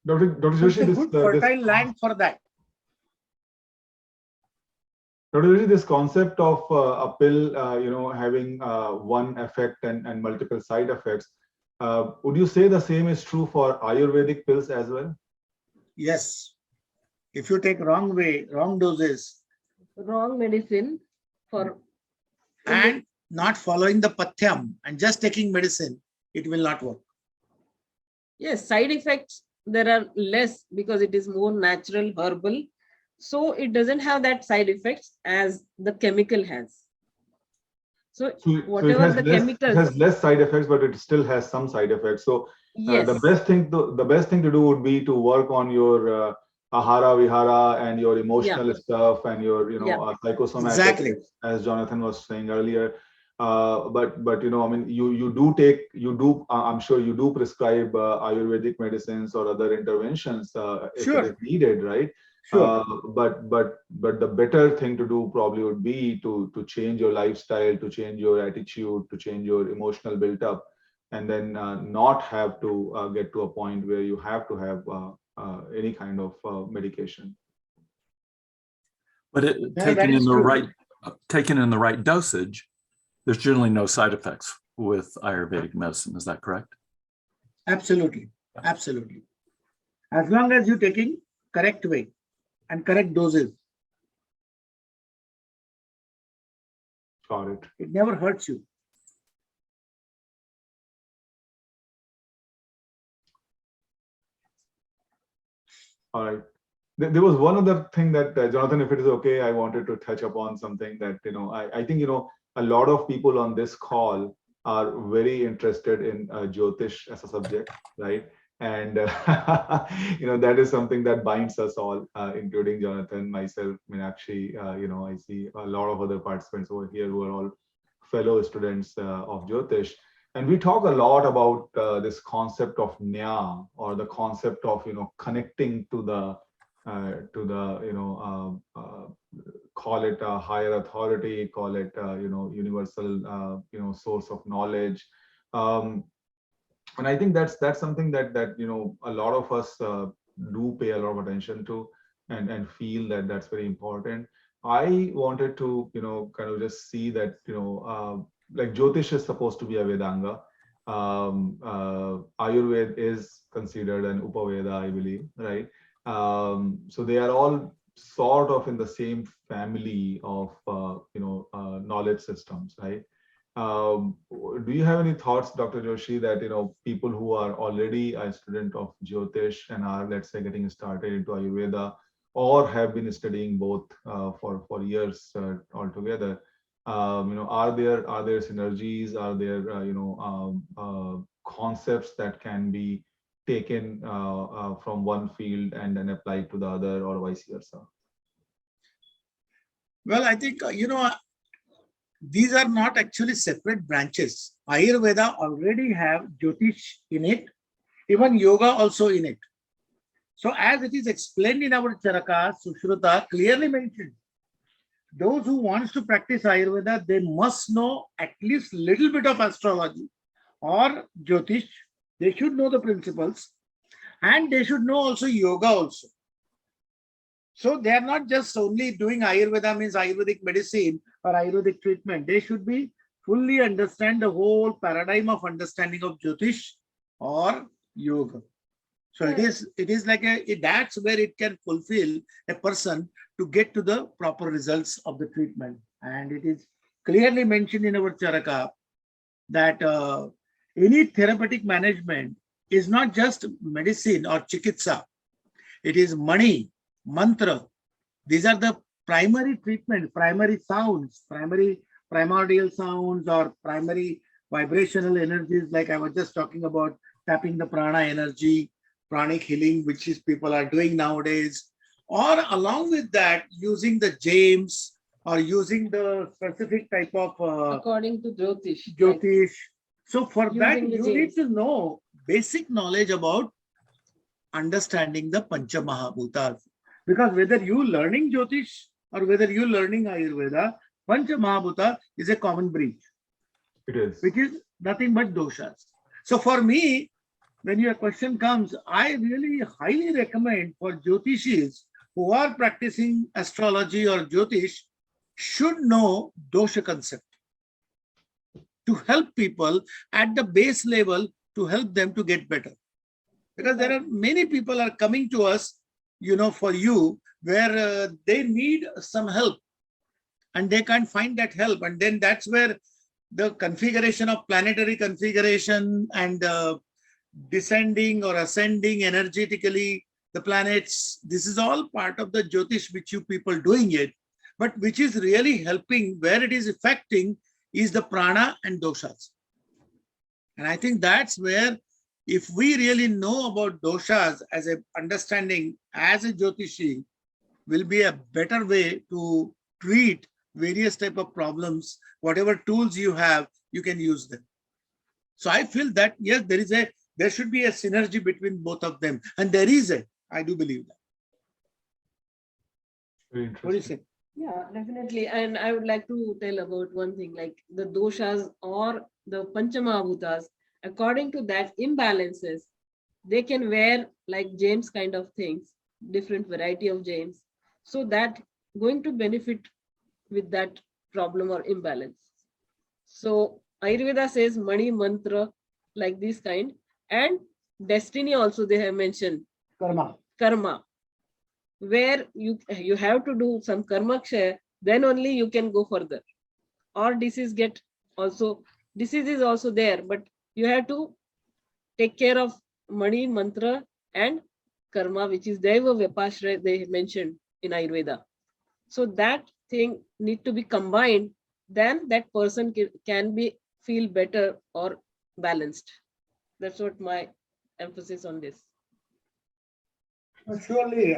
Dr. So it's Joshi, a this, good fertile land for that. Dr. Joshi, this concept of a pill, having one effect and multiple side effects, would you say the same is true for Ayurvedic pills as well? Yes. If you take wrong way, wrong doses, Wrong medicine for and not following the pathyam and just taking medicine, it will not work. yes, side effects there are less because it is more natural herbal, so it doesn't have that side effects as the chemical has. So So it whatever has the less, chemicals, it has less side effects, but it still has some side effects. So yes, the best thing to do would be to work on your ahara vihara and your emotional stuff and your psychosomatic, Exactly. as Jonathan was saying earlier. But I mean, I'm sure you do prescribe Ayurvedic medicines or other interventions if it Sure. is needed, right? Sure. But the better thing to do probably would be to change your lifestyle, to change your attitude, to change your emotional built up, and then not have to get to a point where you have to have any kind of medication. But Yeah, that is true. taken in the right dosage, there's generally no side effects with Ayurvedic medicine. Is that correct? Absolutely. Absolutely. As long as you're taking correct way and correct doses, Got it. it never hurts you. All right. There was one other thing that Jonathan, if it is okay, I wanted to touch upon something that I think a lot of people on this call are very interested in Jyotish as a subject, right? And that is something that binds us all, including Jonathan, myself, Meenakshi. I see a lot of other participants over here who are all fellow students of Jyotish. And we talk a lot about this concept of Nya, or the concept of connecting to the call it a higher authority, call it universal source of knowledge. And I think that's something that a lot of us do pay a lot of attention to, and feel that that's very important. I wanted to kind of just see that like Jyotish is supposed to be a Vedanga. Ayurveda is considered an Upaveda, I believe, right? So they are all sort of in the same family of knowledge systems, right? Do you have any thoughts, Dr. Joshi, that people who are already a student of Jyotish and are, let's say, getting started into Ayurveda, or have been studying both for years altogether, are there synergies? Are there concepts that can be taken from one field and then applied to the other, or vice versa? Well, I think these are not actually separate branches. Ayurveda already have Jyotish in it, even yoga also in it. So as it is explained in our Charaka, Sushruta clearly mentioned, those who wants to practice Ayurveda, they must know at least little bit of astrology or Jyotish. They should know the principles, and they should know also yoga also. So they are not just only doing Ayurveda, means Ayurvedic medicine or Ayurvedic treatment. They should be fully understand the whole paradigm of understanding of Jyotish or yoga. So it is like that's where it can fulfill a person to get to the proper results of the treatment. And it is clearly mentioned in our Charaka that any therapeutic management is not just medicine or chikitsa. It is money, mantra. These are the primary treatment, primary sounds, primordial sounds or primary vibrational energies. Like I was just talking about tapping the prana energy, pranic healing, which is people are doing nowadays. Or along with that, using the James or using the specific type of According to Jyotish. Jyotish. So for that, Using the you need James. to know basic knowledge about understanding the Pancha Mahabhutas. Because whether you learning Jyotish or whether you learning Ayurveda, Pancha Mahabhuta is a common breed, It is. which is nothing but doshas. So for me, when your question comes, I really highly recommend for Jyotishis who are practicing astrology or Jyotish should know dosha concept to help people at the base level to help them to get better. Because there are many people are coming to us, for you, where they need some help and they can't find that help. And then that's where the configuration of planetary configuration and descending or ascending energetically the planets, this is all part of the Jyotish which you people doing it, but which is really helping, where it is affecting is the prana and doshas. And I think that's where, if we really know about doshas as a understanding as a Jyotishi, will be a better way to treat various type of problems. Whatever tools you have, you can use them. So I feel that yes, there should be a synergy between both of them, and there is I do believe that. Very What do you interesting. say? Yeah, definitely. And I would like to tell about one thing, like the doshas or the Panchamahabhutas, according to that imbalances, they can wear like James kind of things, different variety of James. So that going to benefit with that problem or imbalance. So Ayurveda says money mantra like this kind, and destiny also they have mentioned karma, where you have to do some karma kshaya, then only you can go further. Or disease is also there, but you have to take care of money mantra and karma, which is deva vipashra they mentioned in Ayurveda. So that thing need to be combined, then that person can be feel better or balanced. That's what my emphasis on this. Surely,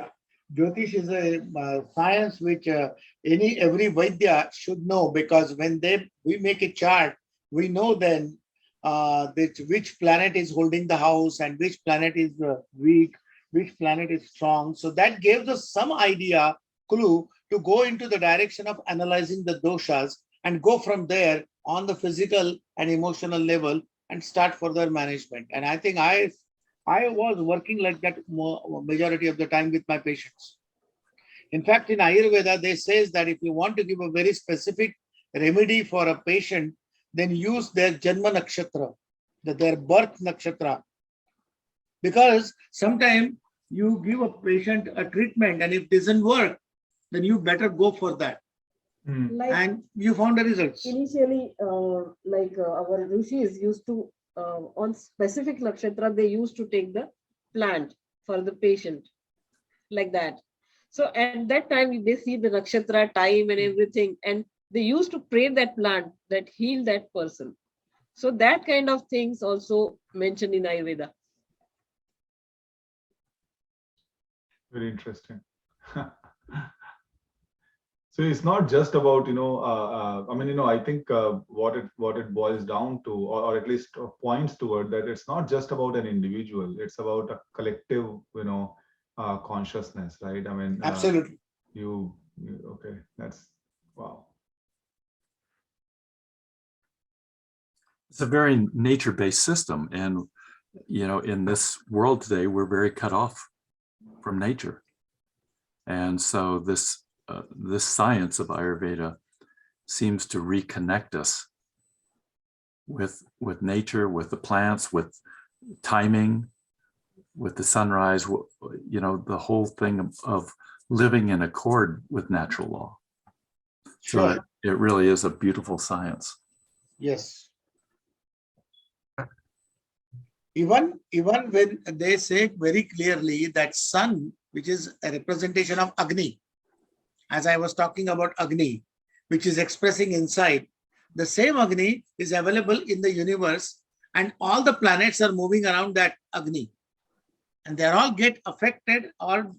Jyotish is a science which every Vaidya should know, because when we make a chart, we know then which planet is holding the house and which planet is weak, which planet is strong. So that gives us some idea, clue to go into the direction of analyzing the doshas and go from there on the physical and emotional level and start further management. And I think I was working like that majority of the time with my patients. In fact, in Ayurveda, they says that if you want to give a very specific remedy for a patient, then use their Janma Nakshatra, their birth nakshatra. Because sometimes you give a patient a treatment and if it doesn't work, then you better go for that. Like And you found the results. initially, our rishis used to, on specific nakshatra, they used to take the plant for the patient, like that. So at that time, they see the nakshatra time and everything, and they used to pray that plant that heal that person. So that kind of things also mentioned in Ayurveda. Very interesting. So it's not just about, I think what it boils down to, or at least points toward, that it's not just about an individual, it's about a collective, consciousness, right? I mean, Absolutely. Okay, that's, wow. It's a very nature-based system. And, in this world today, we're very cut off from nature. And so this science of Ayurveda seems to reconnect us with nature, with the plants, with timing, with the sunrise, the whole thing of living in accord with natural law. Sure. So it really is a beautiful science. Yes. Even when they say very clearly that sun, which is a representation of Agni, as I was talking about Agni, which is expressing inside, the same Agni is available in the universe, and all the planets are moving around that Agni. And they all get affected or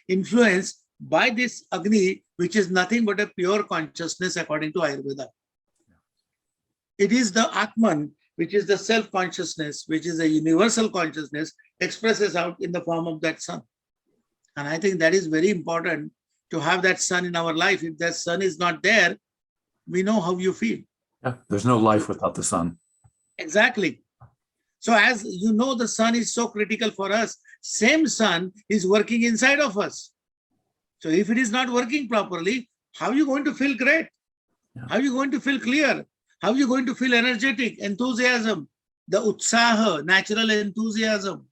influenced by this Agni, which is nothing but a pure consciousness according to Ayurveda. It is the Atman, which is the self-consciousness, which is a universal consciousness, expresses out in the form of that sun. And I think that is very important to have that sun in our life. If that sun is not there, we know how you feel. Yeah, there's no life without the sun. Exactly. So as you know, the sun is so critical for us. Same sun is working inside of us. So if it is not working properly, how are you going to feel great? Yeah. How are you going to feel clear? How are you going to feel energetic, enthusiasm, the utsaha, natural enthusiasm?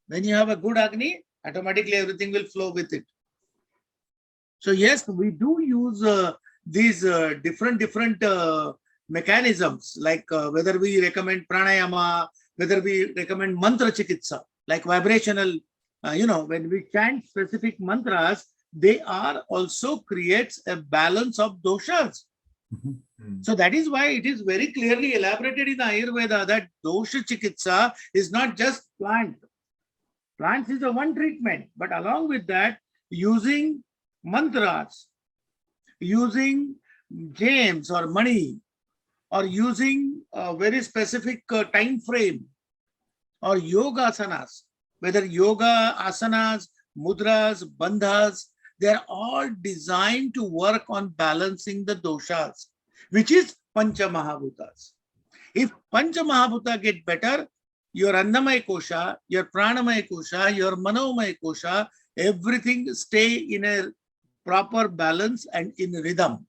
When you have a good Agni, automatically everything will flow with it. So yes, we do use these different mechanisms, like whether we recommend pranayama, whether we recommend mantra chikitsa, like vibrational, when we chant specific mantras, they are also creates a balance of doshas. Mm-hmm. So that is why it is very clearly elaborated in Ayurveda that dosha chikitsa is not just plant. Plants is the one treatment, but along with that, using mantras, using gems or money, or using a very specific time frame, or yoga asanas, whether yoga asanas, mudras, bandhas, they are all designed to work on balancing the doshas, which is Pancha Mahabhutas. If Pancha Mahabhuta get better, your Annamaya Kosha, your Pranamaya Kosha, your Manomaya Kosha, everything stay in a proper balance and in rhythm.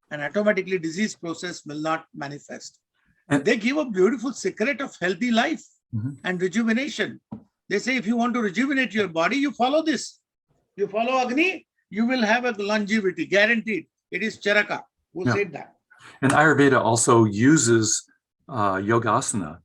And automatically disease process will not manifest. And they give a beautiful secret of healthy life and rejuvenation. They say if you want to rejuvenate your body, you follow this. You follow Agni, you will have a longevity, guaranteed. It is Charaka who said that. And Ayurveda also uses yogasana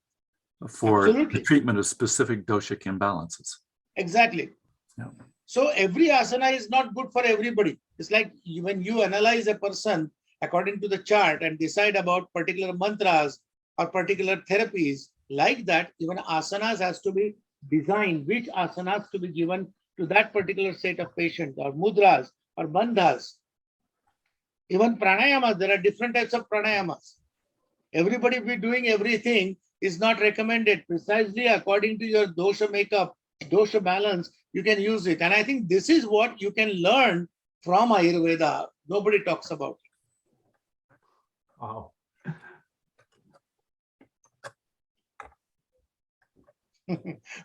for Absolutely. the treatment of specific doshic imbalances. Exactly. Yeah. So every asana is not good for everybody. It's like when you analyze a person according to the chart and decide about particular mantras or particular therapies, like that, even asanas has to be designed, which asanas to be given to that particular set of patients, or mudras or bandhas. Even pranayamas, there are different types of pranayamas. Everybody be doing everything is not recommended. Precisely according to your dosha makeup, dosha balance, you can use it. And I think this is what you can learn from Ayurveda. Nobody talks about it. Wow.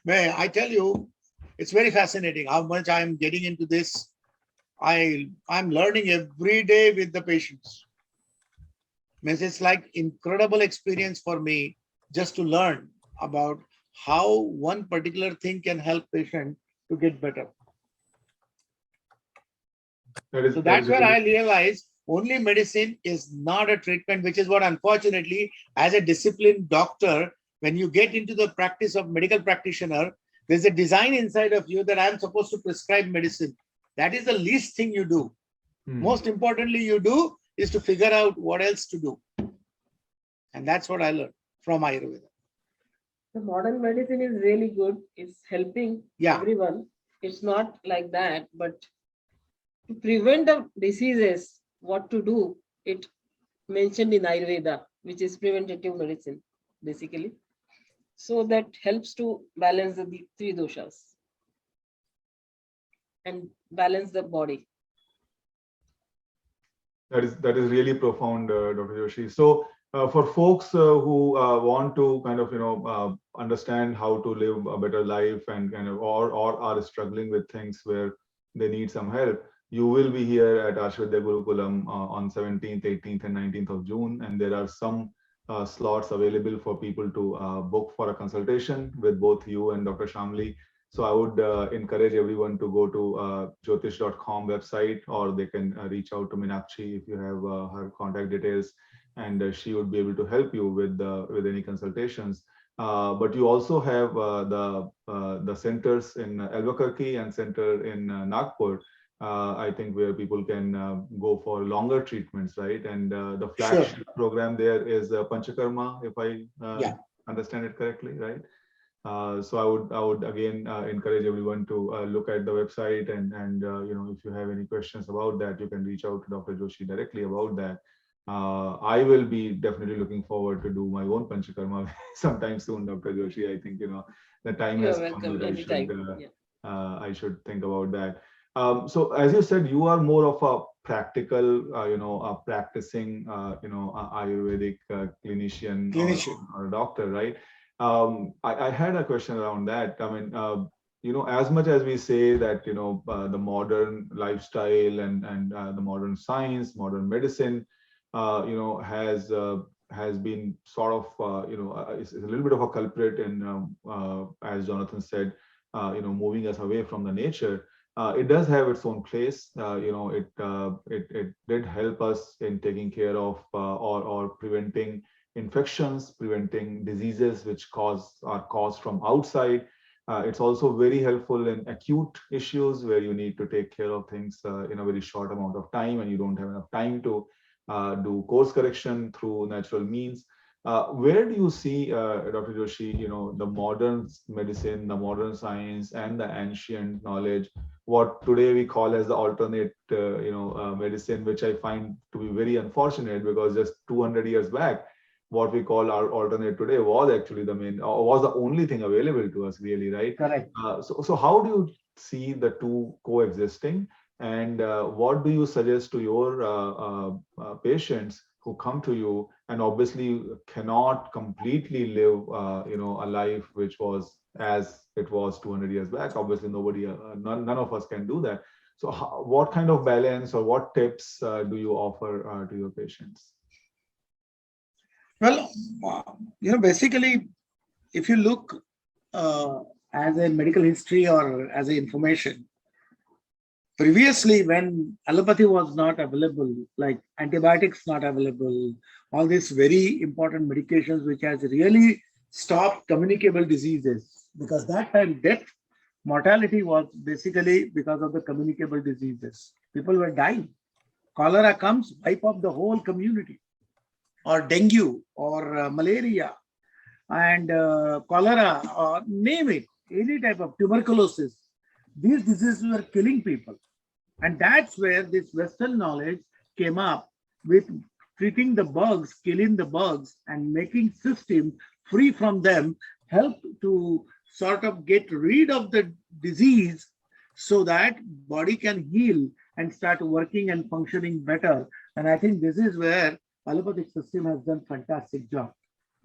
May I tell you, it's very fascinating how much I'm getting into this. I'm learning every day with the patients. It's like incredible experience for me just to learn about how one particular thing can help patient to get better. So that's where I realized only medicine is not a treatment, which is what, unfortunately, as a disciplined doctor, when you get into the practice of medical practitioner, there's a design inside of you that I'm supposed to prescribe medicine. That is the least thing you do. Most importantly, you do is to figure out what else to do. And that's what I learned from Ayurveda. The modern medicine is really good. It's helping everyone. It's not like that, but to prevent the diseases, what to do, it mentioned in Ayurveda, which is preventative medicine, basically. So that helps to balance the three doshas and balance the body. That is really profound, Dr. Joshi. So for folks who want to kind of understand how to live a better life and kind of or are struggling with things where they need some help, you will be here at Ayurveda Gurukulam on 17th, 18th, and 19th of June, and there are some slots available for people to book for a consultation with both you and Dr. Shalmali. So I would encourage everyone to go to jyotish.com website, or they can reach out to Meenakshi if you have her contact details, and she would be able to help you with any consultations. But you also have the centers in Albuquerque and center in Nagpur. I think where people can go for longer treatments, right? And the Sure. flagship program there is Panchakarma, if I Yeah. understand it correctly, right? So I would again encourage everyone to look at the website, and you know, if you have any questions about that, you can reach out to Dr. Joshi directly about that. I will be definitely looking forward to do my own Panchakarma sometime soon, Dr. Joshi. I think, you know, the time You're has come welcome that anytime. Yeah. I should think about that. So as you said, you are more of a practical, you know, a practicing, you know, Ayurvedic clinician Clinician. or a doctor, right? I had a question around that. I mean, you know, as much as we say that, you know, the modern lifestyle and the modern science, modern medicine, you know, has been sort of, you know, is a little bit of a culprit in, as Jonathan said, you know, moving us away from the nature. It does have its own place. You know, it did help us in taking care of or preventing infections, preventing diseases which are caused from outside. It's also very helpful in acute issues where you need to take care of things in a very short amount of time, and you don't have enough time to do course correction through natural means. Where do you see, Dr. Joshi, you know, the modern medicine, the modern science, and the ancient knowledge, what today we call as the alternate, you know, medicine, which I find to be very unfortunate, because just 200 years back, what we call our alternate today was actually the main, or was the only thing available to us, really, right? Correct. So how do you see the two coexisting? And what do you suggest to your patients who come to you and obviously cannot completely live, you know, a life which was as it was 200 years back? Obviously, nobody, none of us can do that. So, what kind of balance or what tips do you offer to your patients? Well, basically, if you look as a medical history or as a information, previously when allopathy was not available, like antibiotics not available, all these very important medications which has really stopped communicable diseases, because that time death, mortality was basically because of the communicable diseases. People were dying. Cholera comes, wipe off the whole community, or dengue, or malaria, and cholera, or name it, any type of tuberculosis. These diseases were killing people. And that's where this Western knowledge came up with treating the bugs, killing the bugs, and making system free from them, help to sort of get rid of the disease so that body can heal and start working and functioning better. And I think this is where allopathic system has done fantastic job.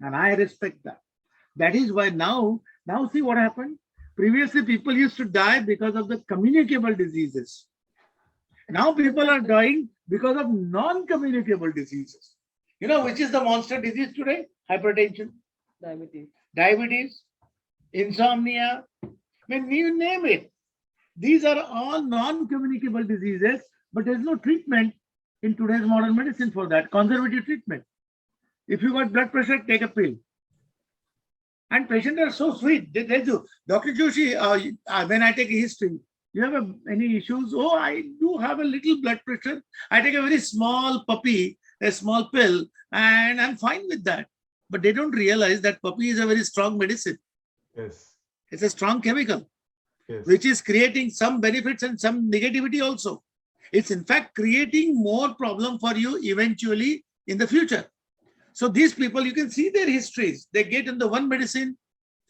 And I respect that. That is why now see what happened. Previously, people used to die because of the communicable diseases. Now people are dying because of non-communicable diseases. You know, which is the monster disease today? Hypertension, diabetes, insomnia. I mean, you name it. These are all non-communicable diseases, but there's no treatment in today's modern medicine for that. Conservative treatment. If you got blood pressure, take a pill. And patients are so sweet. They tell you, Dr. Joshi, when I take a history, you have any issues? Oh, I do have a little blood pressure. I take a very small puppy, a small pill, and I'm fine with that. But they don't realize that puppy is a very strong medicine. Yes. It's a strong chemical, Yes. which is creating some benefits and some negativity also. It's in fact creating more problem for you eventually in the future. So these people, you can see their histories. They get into one medicine,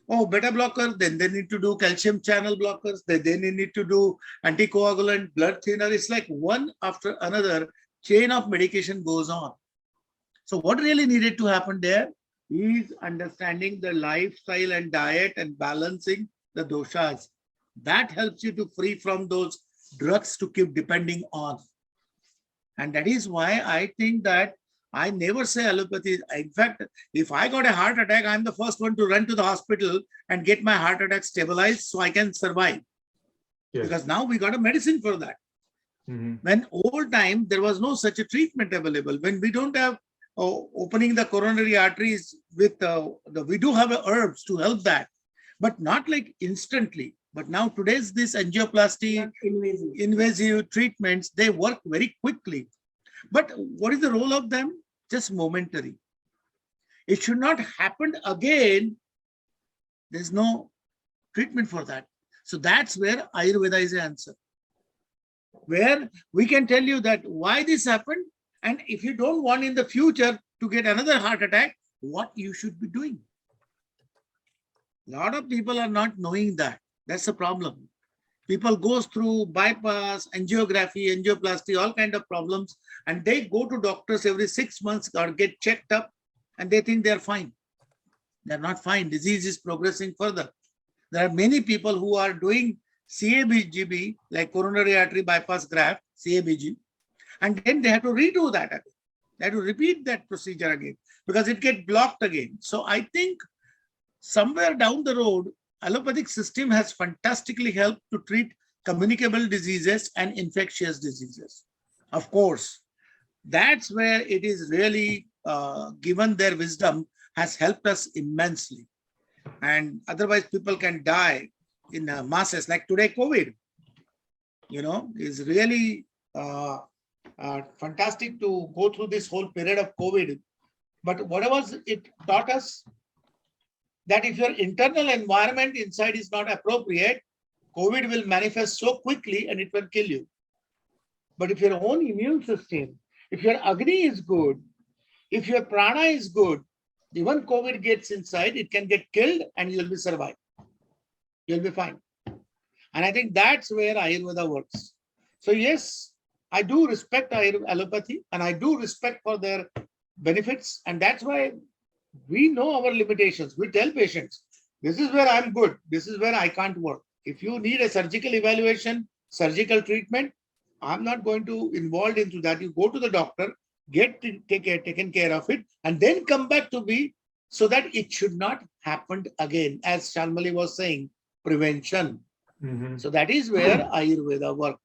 oh, beta blocker, then they need to do calcium channel blockers, then they need to do anticoagulant, blood thinner. It's like one after another chain of medication goes on. So what really needed to happen there is understanding the lifestyle and diet and balancing the doshas. That helps you to free from those drugs to keep depending on. And that is why I think that I never say allopathy. In fact, if I got a heart attack, I'm the first one to run to the hospital and get my heart attack stabilized so I can survive. Yes. Because now we got a medicine for that. Mm-hmm. When old time, there was no such a treatment available. When we don't have opening the coronary arteries with we do have herbs to help that, but not like instantly. But now today's this angioplasty, invasive treatments, they work very quickly. But what is the role of them? Just momentary. It should not happen again. There's no treatment for that. So that's where Ayurveda is the answer, where we can tell you that why this happened, and if you don't want in the future to get another heart attack, what you should be doing. A lot of people are not knowing that. That's the problem. People goes through bypass, angiography, angioplasty, all kind of problems, and they go to doctors every 6 months or get checked up, and they think they're fine. They're not fine. Disease is progressing further. There are many people who are doing CABG, like coronary artery bypass graft, CABG, and then they have to redo that again. They have to repeat that procedure again because it gets blocked again. So I think somewhere down the road, allopathic system has fantastically helped to treat communicable diseases and infectious diseases. Of course, that's where it is really given their wisdom has helped us immensely. And otherwise people can die in masses, like today COVID, is really fantastic to go through this whole period of COVID. But what was it taught us? That if your internal environment inside is not appropriate, COVID will manifest so quickly and it will kill you. But if your own immune system, if your Agni is good, if your prana is good, even COVID gets inside, it can get killed and you'll be survived. You'll be fine. And I think that's where Ayurveda works. So yes, I do respect allopathy and I do respect for their benefits. And that's why we know our limitations. We tell patients, this is where I'm good. This is where I can't work. If you need a surgical evaluation, surgical treatment, I'm not going to involve into that. You go to the doctor, get taken care of it, and then come back to me so that it should not happen again. As Shalmali was saying, prevention. So that is where Ayurveda works.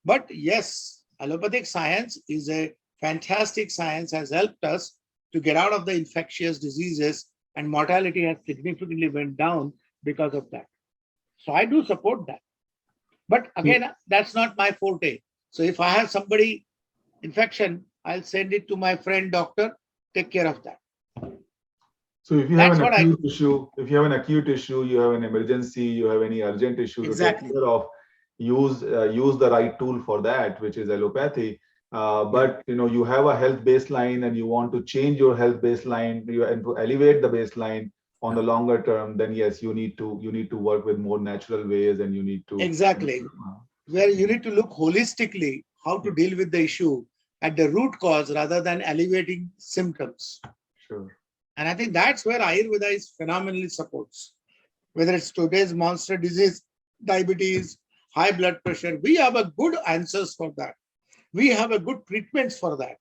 But yes, allopathic science is a fantastic science, has helped us to get out of the infectious diseases, and mortality has significantly went down because of that. So I do support that. But again, that's not my forte. So if I have somebody infection, I'll send it to my friend doctor, take care of that. So if you have an acute issue, you have an emergency, you have any urgent issue to take care of, use the right tool for that, which is allopathy. But you have a health baseline and you want to change your health baseline and to elevate the baseline on the longer term, then yes, you need to work with more natural ways, and you need to where you need to look holistically how to deal with the issue at the root cause rather than alleviating symptoms. Sure. And I think that's where Ayurveda is phenomenally supports. Whether it's today's monster disease, diabetes, high blood pressure, we have a good answers for that. We have a good treatments for that,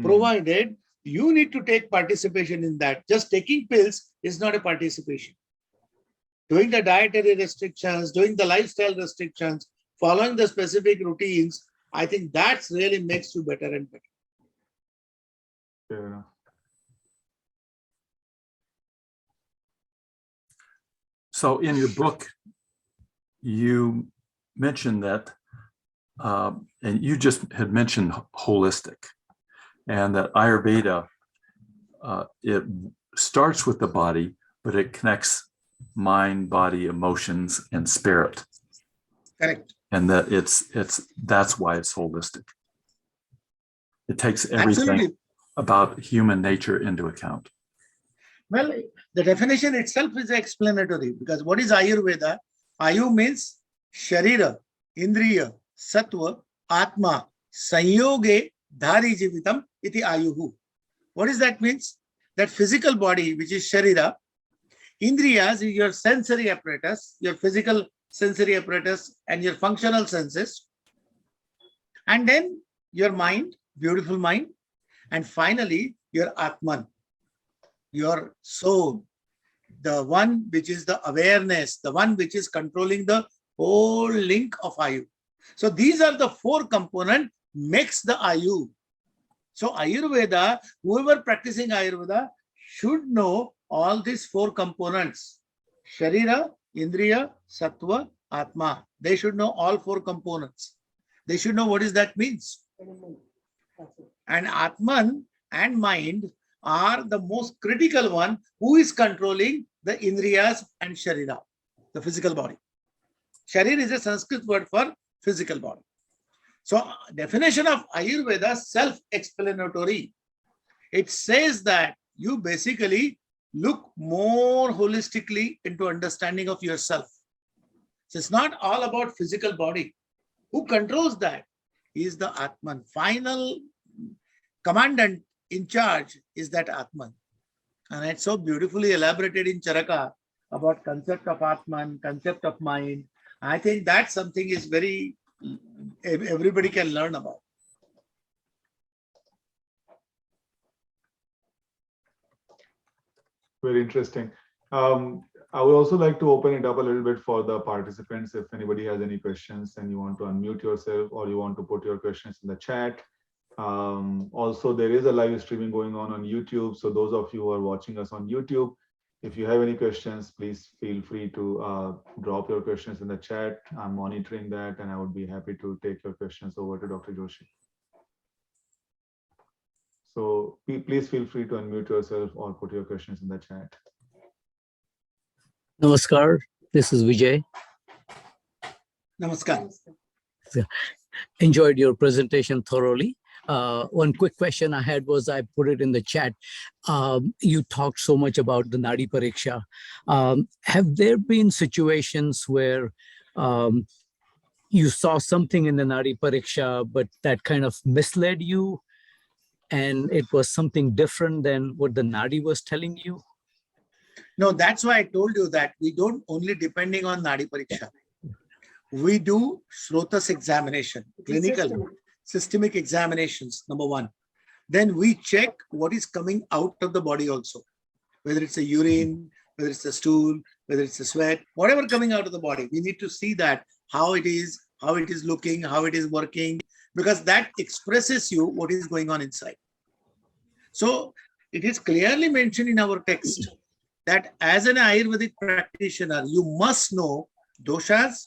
provided you need to take participation in that. Just taking pills is not a participation. Doing the dietary restrictions, doing the lifestyle restrictions, following the specific routines, I think that's really makes you better and better. Fair enough. So in your book, you mentioned that, and you just had mentioned holistic, and that Ayurveda, it starts with the body, but it connects mind, body, emotions, and spirit. Correct. And that that's why it's holistic. It takes everything about human nature into account. Well, the definition itself is explanatory, because what is Ayurveda? Ayu means Sharira, Indriya, Sattva, Atma, Sanyoge, Dhari Jivitam, iti Ayuhu. What does that means? That physical body, which is Sharira, Indriyas is your sensory apparatus, your physical sensory apparatus and your functional senses. And then your mind, beautiful mind. And finally, your Atman, your soul, the one which is the awareness, the one which is controlling the whole link of Ayu. So these are the four components makes the Ayu. So Ayurveda, whoever practicing Ayurveda should know all these four components. Sharira, Indriya, Sattva, Atma. They should know all four components. They should know what is that means. And Atman and mind are the most critical one who is controlling the Indriyas and Sharira, the physical body. Sharir is a Sanskrit word for physical body. So definition of Ayurveda self-explanatory. It says that you basically look more holistically into understanding of yourself. So it's not all about physical body. Who controls that? Is the Atman. Final commandant in charge is that Atman. And it's so beautifully elaborated in Charaka about concept of Atman, concept of mind. I think that's something is very, everybody can learn about. Very interesting. I would also like to open it up a little bit for the participants. If anybody has any questions and you want to unmute yourself or you want to put your questions in the chat. Also, there is a live streaming going on YouTube. So those of you who are watching us on YouTube, if you have any questions, please feel free to drop your questions in the chat. I'm monitoring that and I would be happy to take your questions over to Dr. Joshi. So please feel free to unmute yourself or put your questions in the chat. Namaskar, this is Vijay. Namaskar. Enjoyed your presentation thoroughly. One quick question I had was, I put it in the chat. You talked so much about the Nadi Pariksha. Have there been situations where you saw something in the Nadi Pariksha, but that kind of misled you and it was something different than what the Nadi was telling you? No, that's why I told you that we don't only depending on Nadi Pariksha. We do Shrotas examination, clinical, systemic examinations, number one. Then we check what is coming out of the body also, whether it's a urine, whether it's a stool, whether it's a sweat, whatever coming out of the body. We need to see that, how it is looking, how it is working, because that expresses you what is going on inside. So it is clearly mentioned in our text that as an Ayurvedic practitioner, you must know doshas,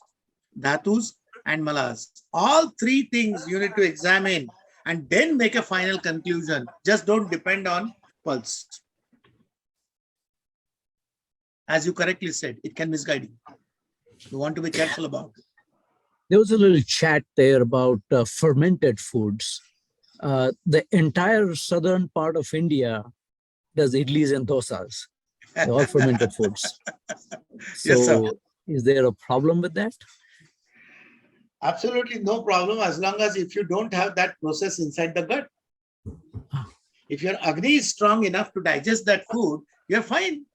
dhatus, and malas. All three things you need to examine and then make a final conclusion. Just don't depend on pulse. As you correctly said, it can misguide you. You want to be careful about it. There was a little chat there about fermented foods. The entire southern part of India does idlis and dosas. They're all fermented foods. So Yes, sir. is there a problem with that? Absolutely no problem, as long as if you don't have that process inside the gut. If your Agni is strong enough to digest that food, you're fine.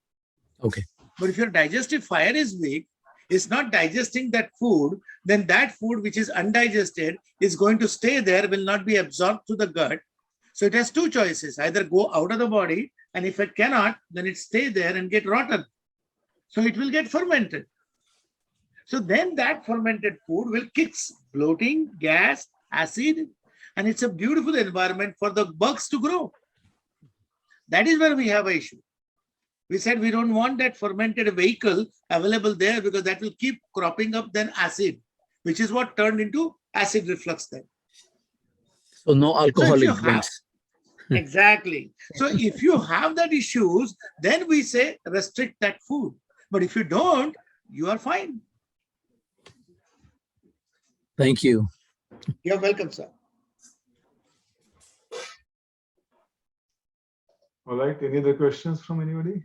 Okay. But if your digestive fire is weak, it's not digesting that food, then that food which is undigested is going to stay there, will not be absorbed to the gut. So it has two choices, either go out of the body, and if it cannot, then it stay there and get rotten. So it will get fermented. So then that fermented food will kick bloating, gas, acid, and it's a beautiful environment for the bugs to grow. That is where we have an issue. We said we don't want that fermented vehicle available there because that will keep cropping up then acid, which is what turned into acid reflux then. So no alcoholic drinks. Exactly. So if you have that issues, then we say restrict that food. But if you don't, you are fine. Thank you. You're welcome, sir. All right. Any other questions from anybody?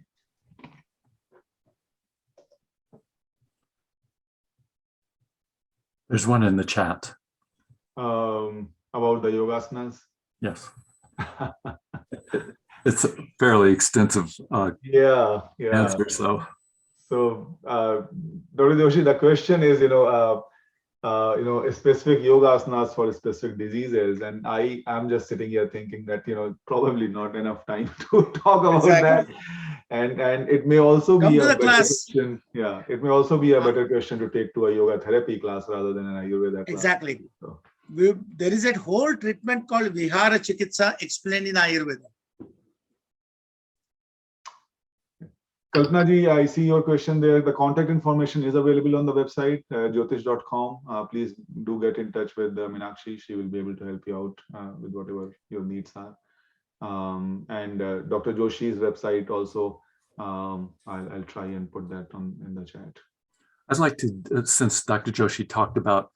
There's one in the chat. About the yogasanas? Yes. It's a fairly extensive Yeah. answer. So Dr. Joshi, the question is, specific yogasanas for specific diseases, and I am just sitting here thinking that probably not enough time to talk about that, and it may also Come be to a the better class. question. Yeah, it may also be a better question to take to a yoga therapy class rather than an Ayurveda class. Exactly. So, There is a whole treatment called Vihara Chikitsa explained in Ayurveda. Kalpana ji, I see your question there. The contact information is available on the website, jyotish.com. Please do get in touch with Meenakshi. She will be able to help you out with whatever your needs are. And Dr. Joshi's website also, I'll try and put that in the chat. I'd like to, since Dr. Joshi talked about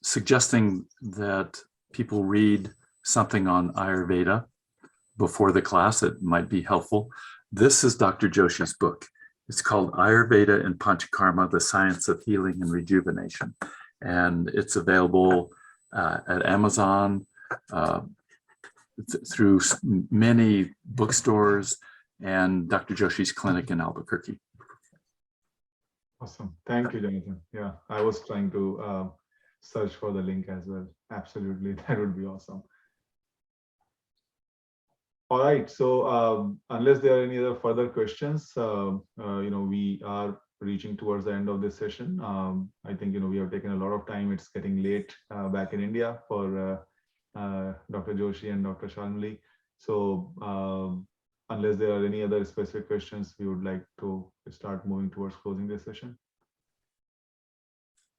suggesting that people read something on Ayurveda before the class, it might be helpful. This is Dr. Joshi's book. It's called Ayurveda and Panchakarma, The Science of Healing and Rejuvenation. And it's available at Amazon, through many bookstores, and Dr. Joshi's clinic in Albuquerque. Awesome. Thank you, Jonathan. Yeah, I was trying to search for the link as well. Absolutely. That would be awesome. All right. So unless there are any other further questions, we are reaching towards the end of this session. I think, we have taken a lot of time. It's getting late back in India for Dr. Joshi and Dr. Shalmali. So unless there are any other specific questions, we would like to start moving towards closing this session.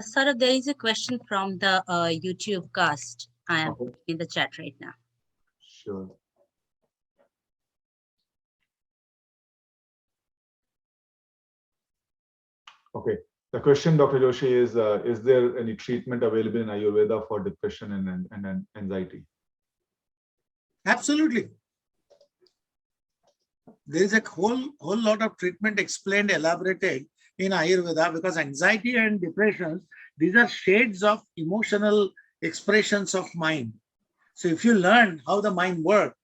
Saurabh, there is a question from the YouTube cast. I am in the chat right now. Sure. Okay. The question, Dr. Joshi, is there any treatment available in Ayurveda for depression and anxiety? Absolutely. There is a whole lot of treatment explained, elaborated in Ayurveda, because anxiety and depression, these are shades of emotional expressions of mind. So if you learn how the mind works,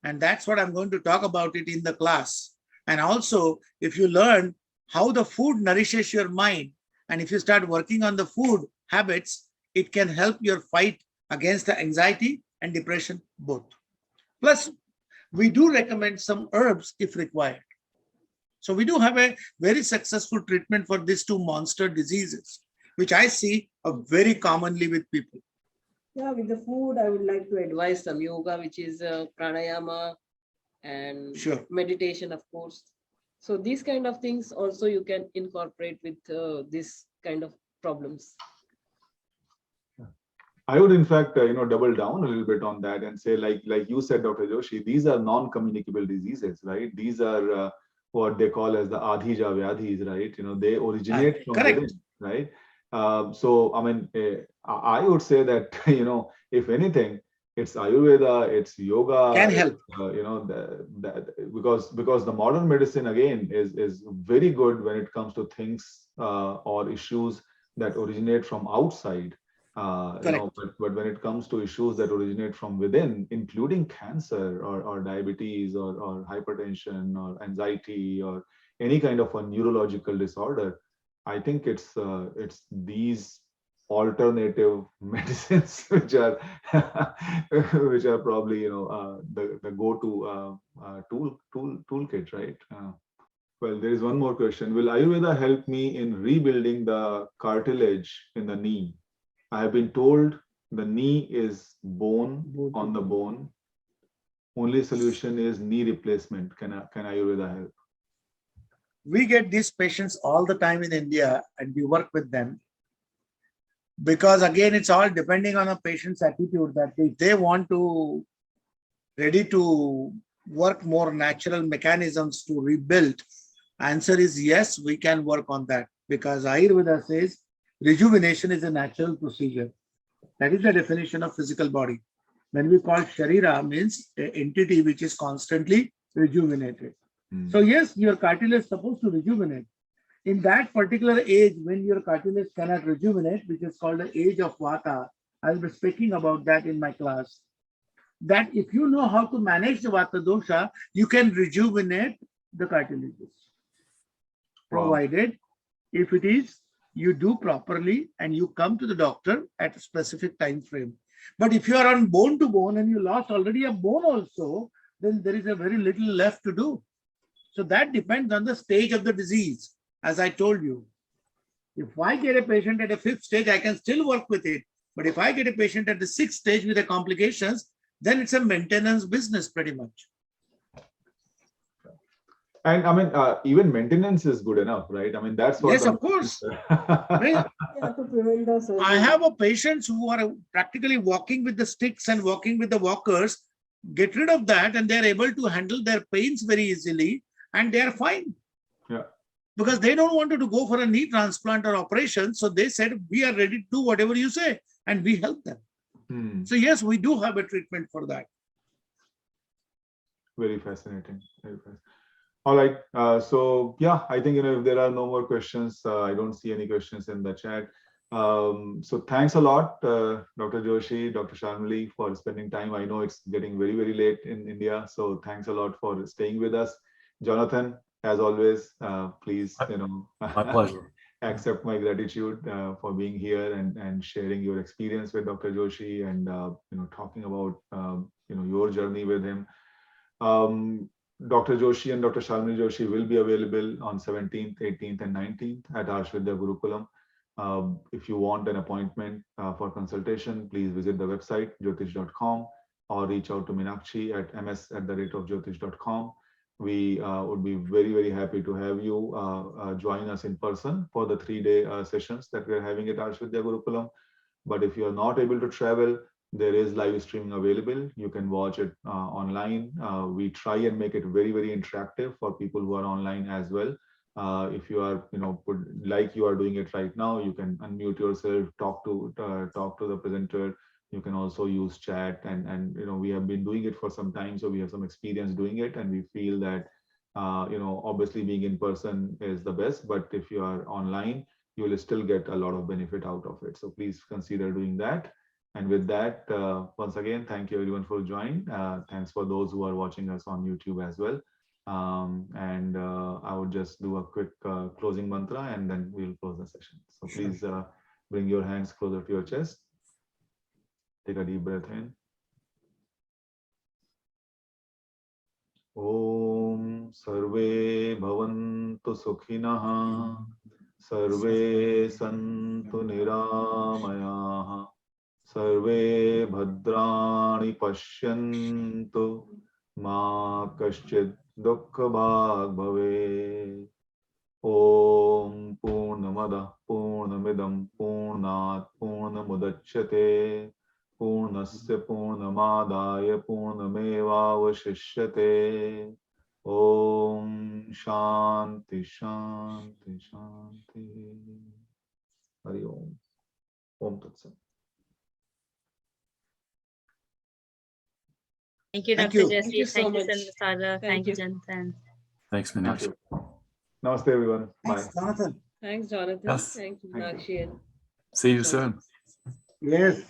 and that's what I'm going to talk about it in the class. And also, if you learn how the food nourishes your mind, and if you start working on the food habits, it can help your fight against the anxiety and depression both. Plus, we do recommend some herbs if required. So we do have a very successful treatment for these two monster diseases, which I see very commonly with people. Yeah, with the food, I would like to advise some yoga, which is pranayama and meditation, of course. So these kind of things also you can incorporate with this kind of problems. I would in fact, double down a little bit on that and say, like you said, Dr. Joshi, these are non-communicable diseases, right? These are what they call as the adhija vyadhis, right? They originate from within, right? So, I mean, I would say that, if anything, it's Ayurveda, it's yoga. Can help. Because the modern medicine, again, is very good when it comes to things or issues that originate from outside. But when it comes to issues that originate from within, including cancer or diabetes or hypertension or anxiety or any kind of a neurological disorder, I think it's these alternative medicines which are probably the go-to toolkit, right? Well, there is one more question. Will Ayurveda help me in rebuilding the cartilage in the knee? I have been told the knee is bone on the bone. Only solution is knee replacement. Can Ayurveda help? We get these patients all the time in India, and we work with them. Because again, it's all depending on a patient's attitude, that if they want to ready to work more natural mechanisms to rebuild, answer is yes, we can work on that, because Ayurveda says rejuvenation is a natural procedure. That is the definition of physical body. When we call Sharira, means an entity which is constantly rejuvenated. So yes, your cartilage is supposed to rejuvenate. In that particular age, when your cartilage cannot rejuvenate, which is called the age of Vata, I'll be speaking about that in my class. That if you know how to manage the Vata dosha, you can rejuvenate the cartilages. Provided, if it is, you do properly and you come to the doctor at a specific time frame. But if you are on bone to bone and you lost already a bone also, then there is a very little left to do. So that depends on the stage of the disease. As I told you, if I get a patient at a 5th stage, I can still work with it. But if I get a patient at the 6th stage with the complications, then it's a maintenance business pretty much. And I mean, even maintenance is good enough, right? I mean, that's what. Yes, of course. Well, I have a patients who are practically walking with the sticks and walking with the walkers. Get rid of that, and they're able to handle their pains very easily, and they are fine. Yeah. Because they don't want to go for a knee transplant or operation. So they said, we are ready to do whatever you say, and we help them. So yes, we do have a treatment for that. Very fascinating. Very fascinating. All right. So yeah, I think, if there are no more questions, I don't see any questions in the chat. So thanks a lot, Dr. Joshi, Dr. Shalmali, for spending time. I know it's getting very, very late in India. So thanks a lot for staying with us. Jonathan, as always, please, My pleasure. accept my gratitude for being here and sharing your experience with Dr. Joshi and, talking about, your journey with him. Dr. Joshi and Dr. Shalmali Joshi will be available on 17th, 18th, and 19th at Ayurveda Gurukulam. If you want an appointment for consultation, please visit the website jyotish.com or reach out to Meenakshi at ms@jyotish.com. We would be very, very happy to have you join us in person for the 3-day sessions that we're having at Ayurveda Gurukulam. But if you're not able to travel, there is live streaming available. You can watch it online. We try and make it very, very interactive for people who are online as well. If you are, like you are doing it right now, you can unmute yourself, talk to the presenter. You can also use chat, and we have been doing it for some time, so we have some experience doing it, and we feel that obviously being in person is the best. But if you are online, you will still get a lot of benefit out of it. So please consider doing that. And with that, once again, thank you everyone for joining. Thanks for those who are watching us on YouTube as well. And I would just do a quick closing mantra, and then we'll close the session. So please bring your hands closer to your chest. Take a deep breath in. Om Sarve Bhavantu Sukhinah, Sarve Santu Niramayaha, Sarve Bhadrani Pashyantu, Ma Kaschid Dukkha Bhag Bhave. Om Purnamada Purnamidam Purnat Purnamudachyate, Purnasya Purnamadaya Purnamevavashishyate. Om Shanti Shanti Shanti. Hari Om. Om Tat Sat. Thank you, Thank Dr. you. Joshi. Thank you so Thank you, much. Sara. Thank Thank you, you. Jonathan. Thanks, Thank Meenakshi. you. Namaste, everyone. Bye. Thanks, Jonathan. Thanks, Jonathan. Yes. Thank you, Thank Meenakshi. and See you soon. Yes.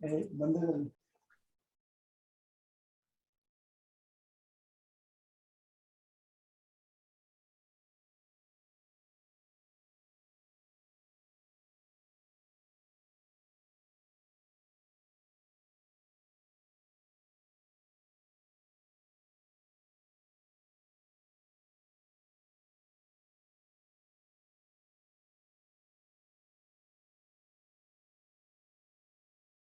Hey,